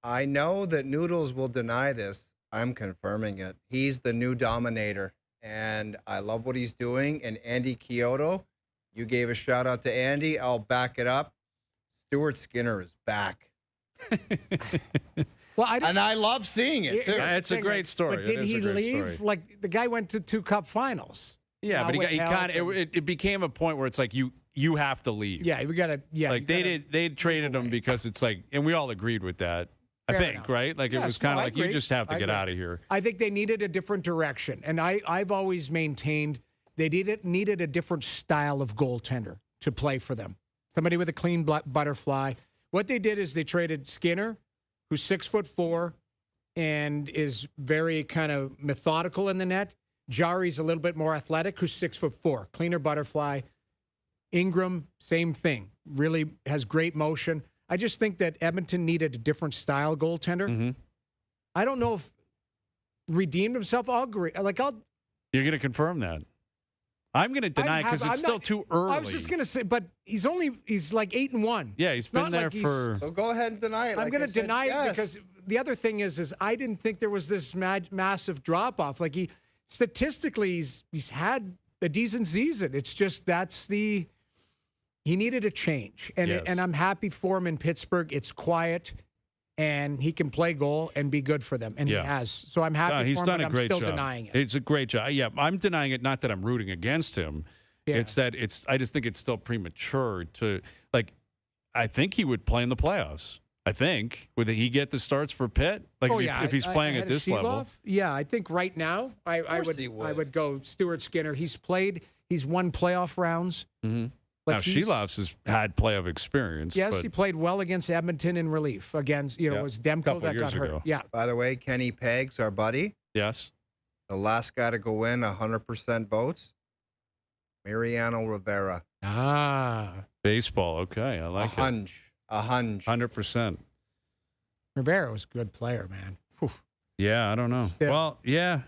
I know that Noodles will deny this, I'm confirming it. He's the new dominator, and I love what he's doing. And Andy Chiodo, you gave a shout out to Andy. I'll back it up. Stuart Skinner is back. Well, I love seeing it too. It's a great story. But did he leave? Story. Like the guy went to 2 Cup finals. Yeah, but he kind of it became a point where it's like you have to leave. Yeah, we got to. Yeah, like they traded him because it's like, and we all agreed with that. I think, enough. right? Like it was kind of like you just have to get out of here. I think they needed a different direction, and I've always maintained they needed a different style of goaltender to play for them. Somebody with a clean butterfly. What they did is they traded Skinner, who's 6'4" and is very kind of methodical in the net. Jari's a little bit more athletic, who's 6'4", cleaner butterfly. Ingram, same thing, really has great motion. I just think that Edmonton needed a different style goaltender. Mm-hmm. I don't know if redeemed himself. I'll agree. You're going to confirm that. I'm going to deny it because it's still too early. I was just going to say, but he's like 8-1. Yeah, he's been there for. So go ahead and deny it. I'm going to deny it because the other thing is I didn't think there was this massive drop off. Like statistically, he's had a decent season. It's just he needed a change, and I'm happy for him in Pittsburgh. It's quiet, and he can play goal and be good for them, and he has. So I'm happy he's for him, done but a great I'm still job. denying it. It's a great job. Yeah, I'm denying it. Not that I'm rooting against him. Yeah. It's that I just think it's still premature to like. I think he would play in the playoffs. I think would he get the starts for Pitt? Like if he's playing at this level. Yeah, I think right now I would go Stuart Skinner. He's won playoff rounds. Mm-hmm. Like now, Sheloff's has had playoff experience. Yes, but he played well against Edmonton in relief. Against, it was Demko that got hurt. Ago. Yeah. By the way, Kenny Peggs, our buddy. Yes. The last guy to go in 100% votes, Mariano Rivera. Baseball. Okay, I like it. A hunch. 100%. Rivera was a good player, man. Whew. Yeah, I don't know. Still. Well, yeah,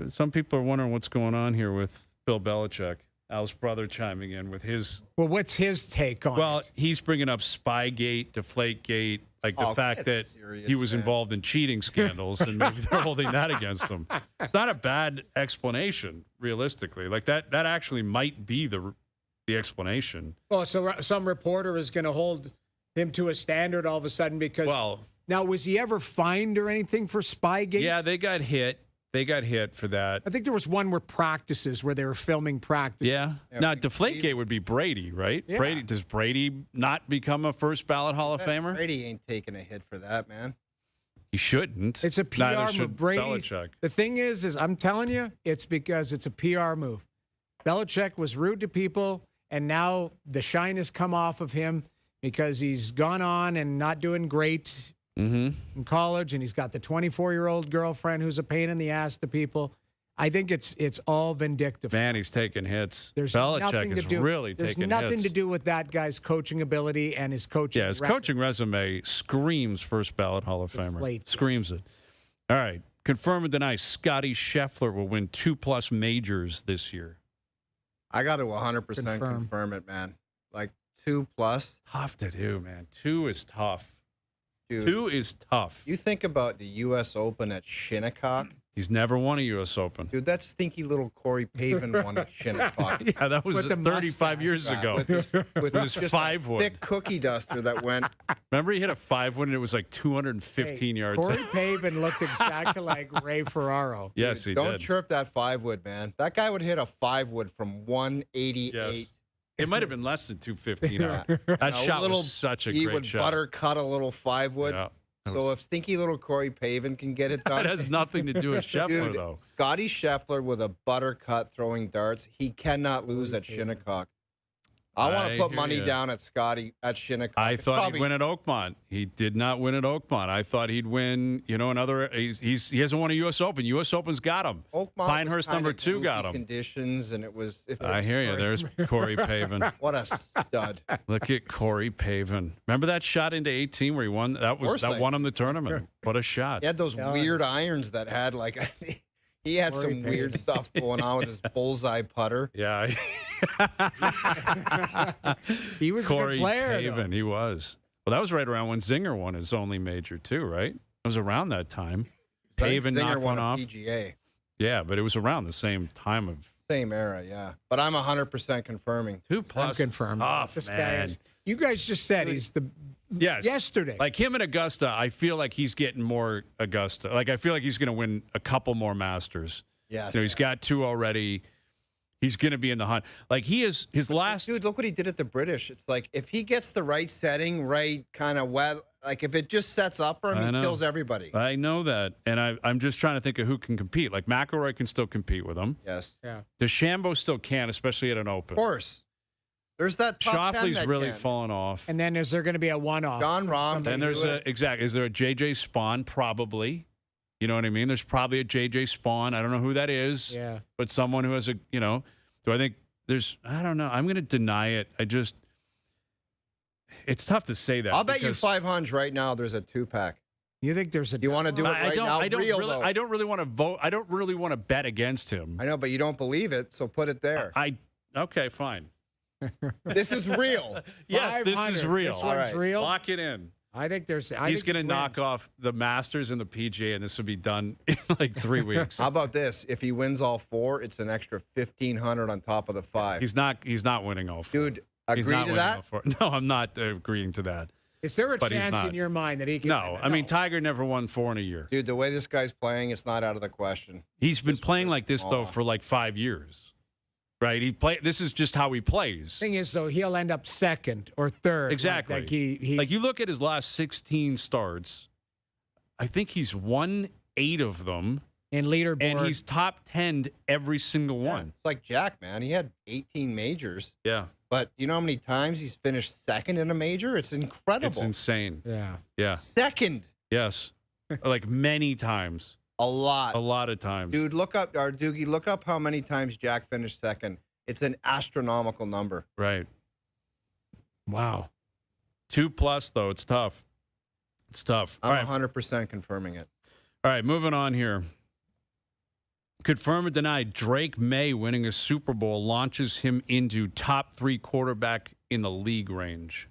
some people are wondering what's going on here with Bill Belichick. Al's brother chiming in with his. Well, what's his take on it? Well, he's bringing up Spygate, Deflategate, like the fact that he was involved in cheating scandals, and maybe they're holding that against him. It's not a bad explanation, realistically. Like that actually might be the explanation. Oh, so some reporter is going to hold him to a standard all of a sudden because. Well, now was he ever fined or anything for Spygate? Yeah, they got hit. They got hit for that. I think there was one where they were filming practice. Yeah. Now, Deflategate would be Brady, right? Yeah. Does Brady not become a first ballot Hall of Famer? Brady ain't taking a hit for that, man. He shouldn't. It's a PR Neither move. should Brady's. Belichick. The thing is I'm telling you, it's because it's a PR move. Belichick was rude to people, and now the shine has come off of him because he's gone on and not doing great. Mm-hmm. In college, and he's got the 24-year-old girlfriend who's a pain in the ass to people. I think it's all vindictive. Man, he's taking hits. Belichick really taking hits. There's nothing to do with that guy's coaching ability and his coaching. Yeah, his record. coaching resume screams first ballot Hall of Famer. Screams it. All right. Confirm and deny Scotty Scheffler will win 2+ majors this year. I got to 100% confirm it, man. Like 2+. Tough to do, man. 2 is tough. Dude, 2 is tough. You think about the U.S. Open at Shinnecock. He's never won a U.S. Open. Dude, that stinky little Corey Pavin won at Shinnecock. Yeah, that was 35 years ago. With his just 5-wood. Thick cookie duster that went. Remember he hit a 5-wood and it was like 215 yards. Corey Pavin looked exactly like Ray Ferraro. Yes, he Don't did. chirp that 5-wood, man. That guy would hit a 5-wood from 188. Yes. It might have been less than 215. That shot was such a great shot. He would butter cut a little 5-wood. Yeah. So if stinky little Corey Pavin can get it done. That has nothing to do with Scheffler, Dude, though. Scotty Scheffler with a butter cut throwing darts, he cannot lose at Shinnecock. I want to put money down at Scotty at Shinnecock. I thought he'd win at Oakmont. He did not win at Oakmont. I thought he'd win, another. He hasn't won a U.S. Open. U.S. Open's got him. Oakmont Pinehurst was #2 got him. Conditions, and it was. I hear you. There's Corey Pavin. What a stud! Look at Corey Pavin. Remember that shot into 18 where he won? That won him the tournament. What a shot! He had those weird irons that had he had Corey some weird stuff going on with his bullseye putter. Yeah. He was Corey a good player, Pavin, he was. Well, that was right around when Zinger won his only major, too, right? It was around that time. Pavin Zinger knocked won one a off. PGA. Yeah, but it was around the same time of. Same era, yeah. But I'm 100% confirming. 2+. I'm confirmed. Tough, This guy man. is, you guys just said he's the Yes. yesterday. Like him in Augusta, I feel like he's getting more Augusta. Like I feel like he's going to win a couple more Masters. Yes. He's got 2 already. He's going to be in the hunt. Like he is his last. Dude, look what he did at the British. It's like if he gets the right setting, right kind of wet, like if it just sets up for him, he kills everybody. I know that. And I'm just trying to think of who can compete. Like McIlroy can still compete with him. Yes. Yeah. DeChambeau still can, especially at an Open. Of course. There's that top 10 Shoffley's that really can. fallen off. And then is there going to be a one-off? John Rahm. And there's is there a JJ Spawn? Probably. You know what I mean? There's probably a JJ Spawn. I don't know who that is. Yeah. But someone who has a, do I think I don't know. I'm going to deny it. It's tough to say that. I'll bet you 500 right now there's a 2-pack. You think there's a? You want to do it right now? I don't really want to vote. I don't really want to bet against him. I know, but you don't believe it, so put it there. Okay, fine. This is real. Yes, this is real. This one's real. Lock it in. I think there's. He's going to knock off the Masters and the PGA, and this will be done in like 3 weeks. How about this? If he wins all 4, it's an extra 1,500 on top of the 5. He's not winning all 4. Dude, agree to that? No, I'm not agreeing to that. Is there a chance in your mind that he can? No, I mean Tiger never won 4 in a year. Dude, the way this guy's playing, it's not out of the question. He's been playing like this though for like 5 years. Right, this is just how he plays. Thing is, though, he'll end up second or third. Exactly. Like you look at his last 16 starts, I think he's won 8 of them in leaderboard, and he's top 10 every single one. It's like Jack, man. He had 18 majors. Yeah, but you know how many times he's finished second in a major? It's incredible. It's insane. Yeah. Second. Yes, like many times. A lot of times. Dude, look up how many times Jack finished second. It's an astronomical number. Right. Wow. 2+ though. It's tough. It's tough. I'm 100% confirming it. All right, moving on here. Confirm or deny Drake May winning a Super Bowl launches him into top 3 quarterback in the league range.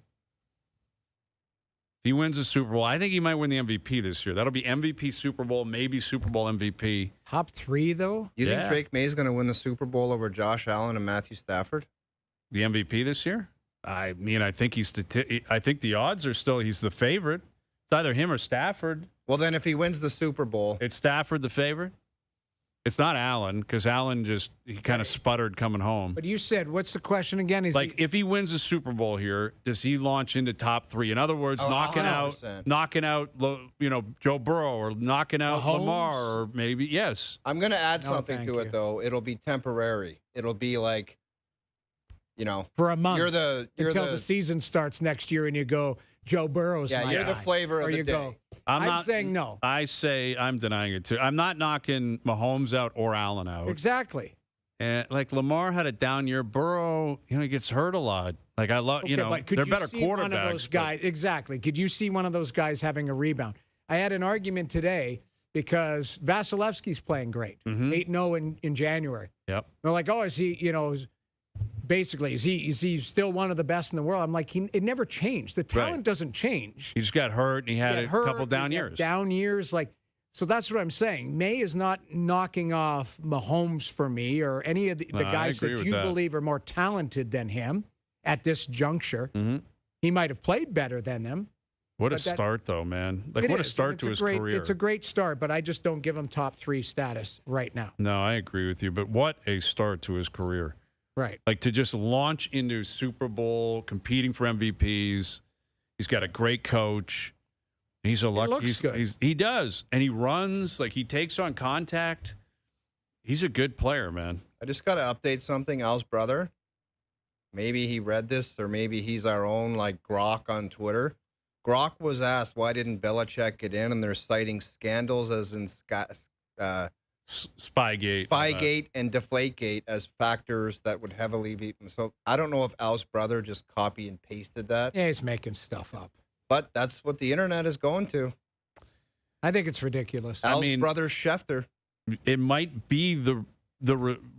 If he wins a Super Bowl, I think he might win the MVP this year. That'll be MVP, Super Bowl, maybe Super Bowl MVP. Top 3, though? You think Drake May is going to win the Super Bowl over Josh Allen and Matthew Stafford? The MVP this year? I mean, I think I think the odds are still he's the favorite. It's either him or Stafford. Well, then if he wins the Super Bowl. It's Stafford the favorite? It's not Allen, because Allen he kind of sputtered coming home. But you said, what's the question again? If he wins a Super Bowl here, does he launch into top 3? In other words, knocking 100%. out, Joe Burrow or knocking out Mahomes? Lamar or maybe, yes. I'm going to add something to it, though. It'll be temporary. It'll be like, for a month. Until the season starts next year and you go, Joe Burrow's you're the flavor of the day. Go, I'm saying no. I say I'm denying it too. I'm not knocking Mahomes out or Allen out. Exactly. And like Lamar had a down year. Burrow, he gets hurt a lot. Like I love, but could they're you better see quarterbacks. One of those guys, exactly. Could you see one of those guys having a rebound? I had an argument today because Vasilevsky's playing great, 8-0 in January. Yep. They're like, oh, is he? Basically, is he still one of the best in the world? I'm like, it never changed. The talent doesn't change. He just got hurt, and he had a couple down years. Down years, so that's what I'm saying. May is not knocking off Mahomes for me or any of the guys that you believe are more talented than him at this juncture. Mm-hmm. He might have played better than them. What a start, though, man. Like, what a start to his career. It's a great start, but I just don't give him top 3 status right now. No, I agree with you, but what a start to his career. Right. Like to just launch into Super Bowl, competing for MVPs. He's got a great coach. He's a lucky. looks good. He does, and he runs like he takes on contact. He's a good player, man. I just got to update something. Al's brother. Maybe he read this, or maybe he's our own like Grok on Twitter. Grok was asked why didn't Belichick get in, and they're citing scandals as in Spygate and Deflategate as factors that would heavily be. So I don't know if Al's brother just copy and pasted that. Yeah, he's making stuff up. But that's what the internet is going to. I think it's ridiculous. Al's brother Schefter. It might be the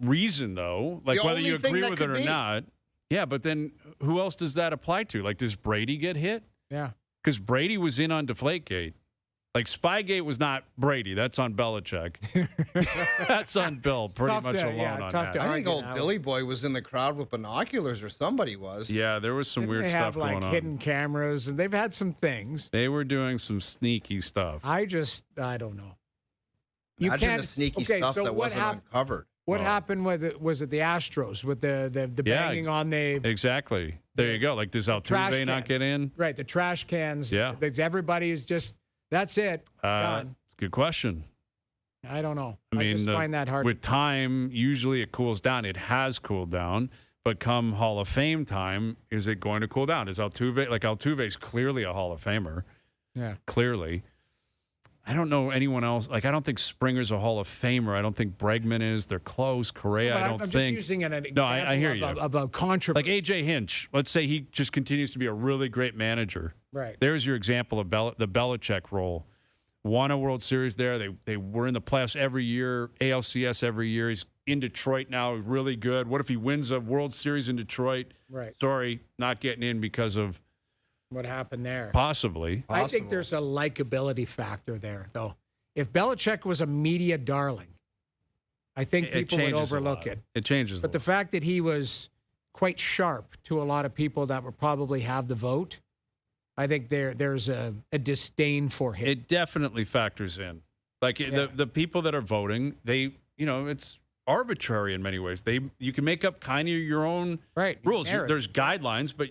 reason, though, like The whether you only thing agree that with it could or be. not. Yeah, but then who else does that apply to? Like, does Brady get hit? Yeah. Because Brady was in on Deflategate. Like, Spygate was not Brady. That's on Belichick. That's on Bill, pretty much alone on that. I think old Billy Boy was in the crowd with binoculars, or somebody was. Yeah, there was some Didn't weird they stuff have like going on. hidden cameras, and they've had some things. They were doing some sneaky stuff. I don't know. Imagine the sneaky stuff that wasn't uncovered. What happened with it? Was it the Astros with the banging on the exactly? There you go. Like, does trash Altuve not cans. get in? Right, the trash cans. Yeah. Everybody is just that's it. Done. Good question. I don't know. I mean, just find that hard. With time, usually it cools down. It has cooled down, but come Hall of Fame time, is it going to cool down? Is Altuve Altuve's clearly a Hall of Famer? Yeah, clearly. I don't know anyone else. Like, I don't think Springer's a Hall of Famer. I don't think Bregman is. They're close. Correa, I don't I'm think. just using an example I hear you. of a controversy. Like A.J. Hinch. Let's say he just continues to be a really great manager. Right. There's your example of the Belichick role. Won a World Series there. They were in the playoffs every year, ALCS every year. He's in Detroit now, really good. What if he wins a World Series in Detroit? Right. Sorry, not getting in because of what happened there. Possibly. I think there's a likability factor there, though. If Belichick was a media darling, I think people would overlook it. It changes. But the fact that he was quite sharp to a lot of people that would probably have the vote, I think there's a disdain for him. It definitely factors in. Like the people that are voting, it's arbitrary in many ways. You can make up kind of your own rules. There's guidelines, but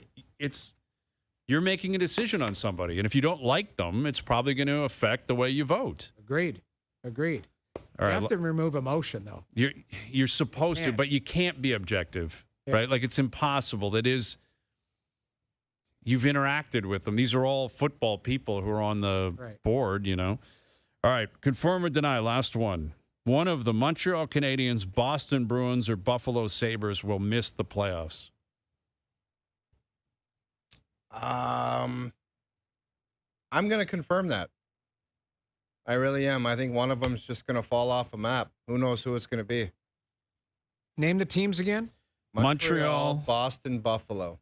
you're making a decision on somebody, and if you don't like them, it's probably going to affect the way you vote. Agreed. All You right. have to remove emotion, though. You're supposed to, but you can't be objective, right? Like, it's impossible. You've interacted with them. These are all football people who are on the board, All right, confirm or deny, last one. One of the Montreal Canadiens, Boston Bruins, or Buffalo Sabres will miss the playoffs. I'm going to confirm that. I really am. I think one of them's just going to fall off a map. Who knows who it's going to be? Name the teams again. Montreal, Boston, Buffalo.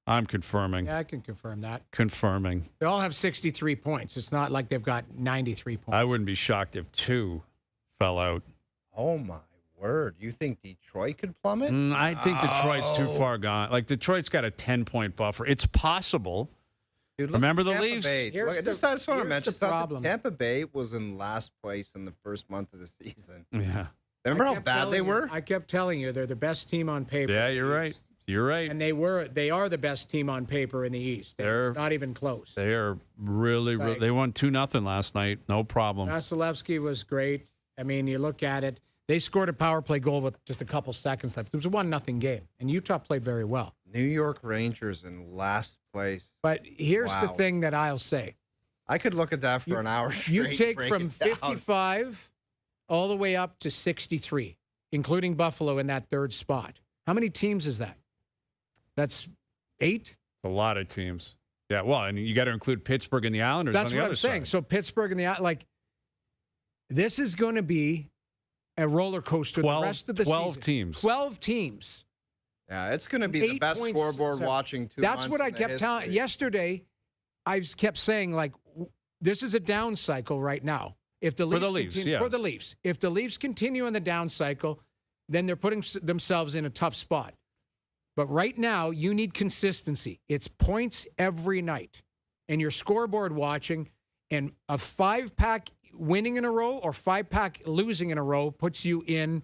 I'm confirming. Yeah, I can confirm that. Confirming. They all have 63 points. It's not like they've got 93 points. I wouldn't be shocked if 2 fell out. Oh, my word. You think Detroit could plummet? I think Detroit's too far gone. Like, Detroit's got a 10-point buffer. It's possible. Dude, remember the Tampa Leafs? Bay. Here's Look, the- I just want to here's mention the something. problem. Tampa Bay was in last place in the first month of the season. Yeah. Remember I how kept bad telling they you- were? I kept telling you they're the best team on paper. Yeah, you're right. You're right. And they are the best team on paper in the East. It's not even close. They are really, Like- they won 2-0 last night. No problem. Vasilevsky was great. I mean, you look at it. They scored a power play goal with just a couple seconds left. It was a 1-0 game, and Utah played very well. New York Rangers in last place. But here's the Wow. thing that I'll say. I could look at that for an hour straight. You take break from it down. 55 all the way up to 63, including Buffalo in that third spot. How many teams is that? That's 8? A lot of teams. Yeah, well, and you got to include Pittsburgh and the Islanders That's on the what other I'm saying. side. So Pittsburgh and this is going to be a roller coaster 12 the rest of the 12 season. teams. 12 teams. Yeah, it's going to be the 8 best points. scoreboard watching 2 That's months what I in the kept telling. history. Yesterday, I kept saying, this is a down cycle right now. If the Leafs the Leafs, continue, yes. for the Leafs, if the Leafs continue in the down cycle, then they're putting themselves in a tough spot. But right now, you need consistency. It's points every night, and your scoreboard watching, and a 5-pack winning in a row or 5-pack losing in a row puts you in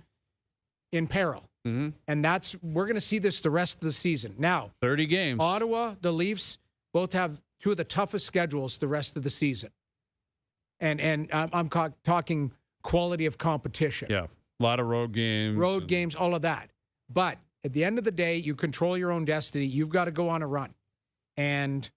peril. Mm-hmm. And we're going to see this the rest of the season. Now, 30 games. Ottawa, the Leafs, both have two of the toughest schedules the rest of the season. And I'm talking quality of competition. Yeah, a lot of road games. All of that. But at the end of the day, you control your own destiny. You've got to go on a run. And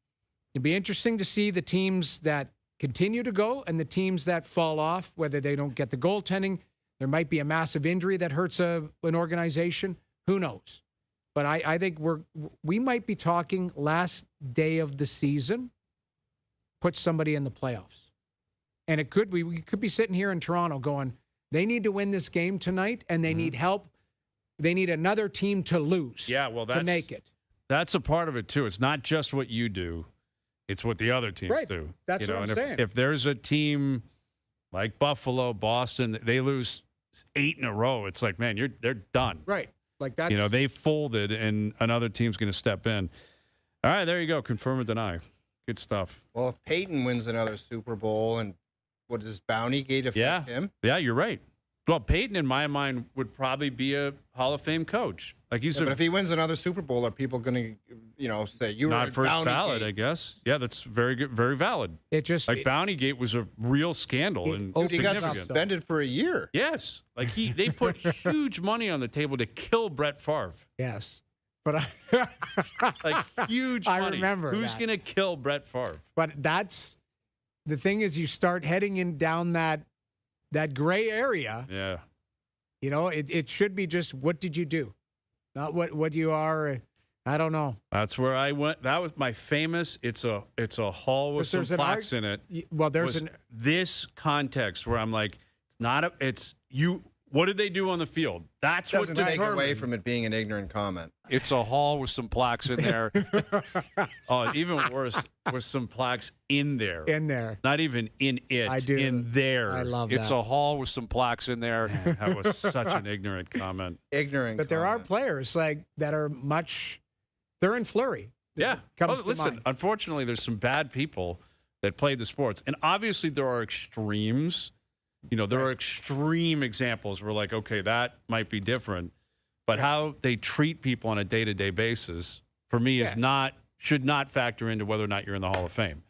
it'd be interesting to see the teams that continue to go and the teams that fall off, whether they don't get the goaltending. There might be a massive injury that hurts an organization. Who knows? But I think we might be talking last day of the season, put somebody in the playoffs. And we could be sitting here in Toronto going, they need to win this game tonight, and they need help. They need another team to lose. Yeah, well, to make it. That's a part of it too. It's not just what you do; it's what the other teams do. That's what I'm saying. If there's a team like Buffalo, Boston, they lose 8 in a row. It's like, man, they're done. Right. Like that's they folded, and another team's going to step in. All right, there you go. Confirm or deny. Good stuff. Well, if Peyton wins another Super Bowl, and what does Bounty Gate affect him? Yeah, you're right. Well, Peyton, in my mind, would probably be a Hall of Fame coach. Like but if he wins another Super Bowl, are people going to, say you were not first Bounty ballot? Gate? I guess. Yeah, that's very good, very valid. It just Bounty Gate was a real scandal and he got significant. suspended for a year. Yes, like they put huge money on the table to kill Brett Favre. Yes, but like huge money. I remember who's going to kill Brett Favre. But that's the thing is, you start heading in down that gray area. Yeah. It should be just, what did you do? Not what you are. I don't know. That's where I went. That was my famous. It's a hall with some plaques in it. Well, there's this context where I'm like, it's you. What did they do on the field? That's Doesn't what take determined. away from it being an ignorant comment. It's a hall with some plaques in there. Even worse, with some plaques in there. In there. Not even in it. I do. In there. I love It's that. a hall with some plaques in there. That was such an ignorant comment. Ignorant. But there are players that are they're in flurry. Yeah. Comes to Listen, mind. unfortunately, there's some bad people that play the sports. And obviously there are extremes. There are extreme examples where like, okay, that might be different. But how they treat people on a day-to-day basis, for me, should not factor into whether or not you're in the Hall of Fame.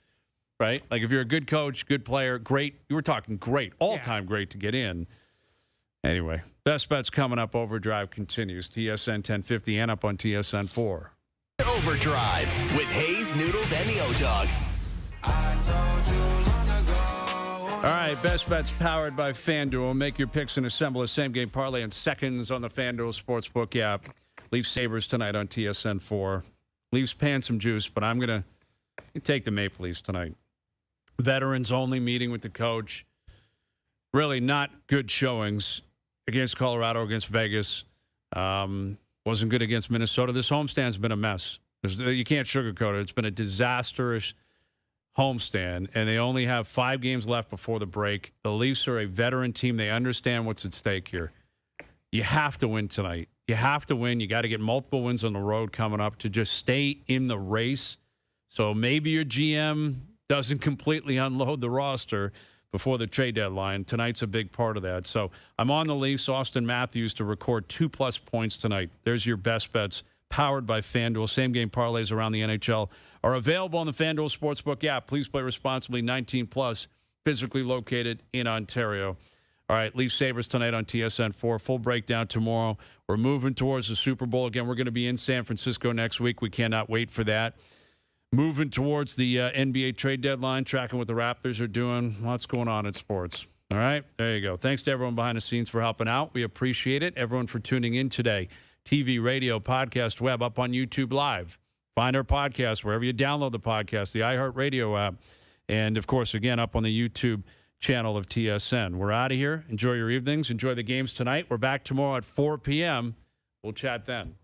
Right? Like if you're a good coach, good player, great. You were talking great, all-time great to get in. Anyway, best bets coming up. OverDrive continues. TSN 1050 and up on TSN 4. OverDrive with Hayes, Noodles, and the O-Dog. All right, best bets powered by FanDuel. Make your picks and assemble a same-game parlay in seconds on the FanDuel Sportsbook app. Leafs Sabres tonight on TSN 4. Leafs paying some juice, but I'm going to take the Maple Leafs tonight. Veterans only meeting with the coach. Really not good showings against Colorado, against Vegas. Wasn't good against Minnesota. This homestand's been a mess. You can't sugarcoat it. It's been a disastrous homestand, and they only have 5 games left before the break. The Leafs are a veteran team. They understand what's at stake here. You have to win tonight. You have to win. You got to get multiple wins on the road coming up to just stay in the race. So maybe your GM doesn't completely unload the roster before the trade deadline. Tonight's a big part of that. So I'm on the Leafs. Austin Matthews to record 2+ points tonight. There's your best bets, powered by FanDuel. Same-game parlays around the NHL are available on the FanDuel Sportsbook app. Please play responsibly. 19+, physically located in Ontario. All right, Leafs Sabres tonight on TSN 4. Full breakdown tomorrow. We're moving towards the Super Bowl. Again, we're going to be in San Francisco next week. We cannot wait for that. Moving towards the NBA trade deadline, tracking what the Raptors are doing. Lots going on in sports. All right, there you go. Thanks to everyone behind the scenes for helping out. We appreciate it. Everyone for tuning in today. TV, radio, podcast, web, up on YouTube Live. Find our podcast wherever you download the podcast, the iHeartRadio app, and, of course, again, up on the YouTube channel of TSN. We're out of here. Enjoy your evenings. Enjoy the games tonight. We're back tomorrow at 4 p.m. We'll chat then.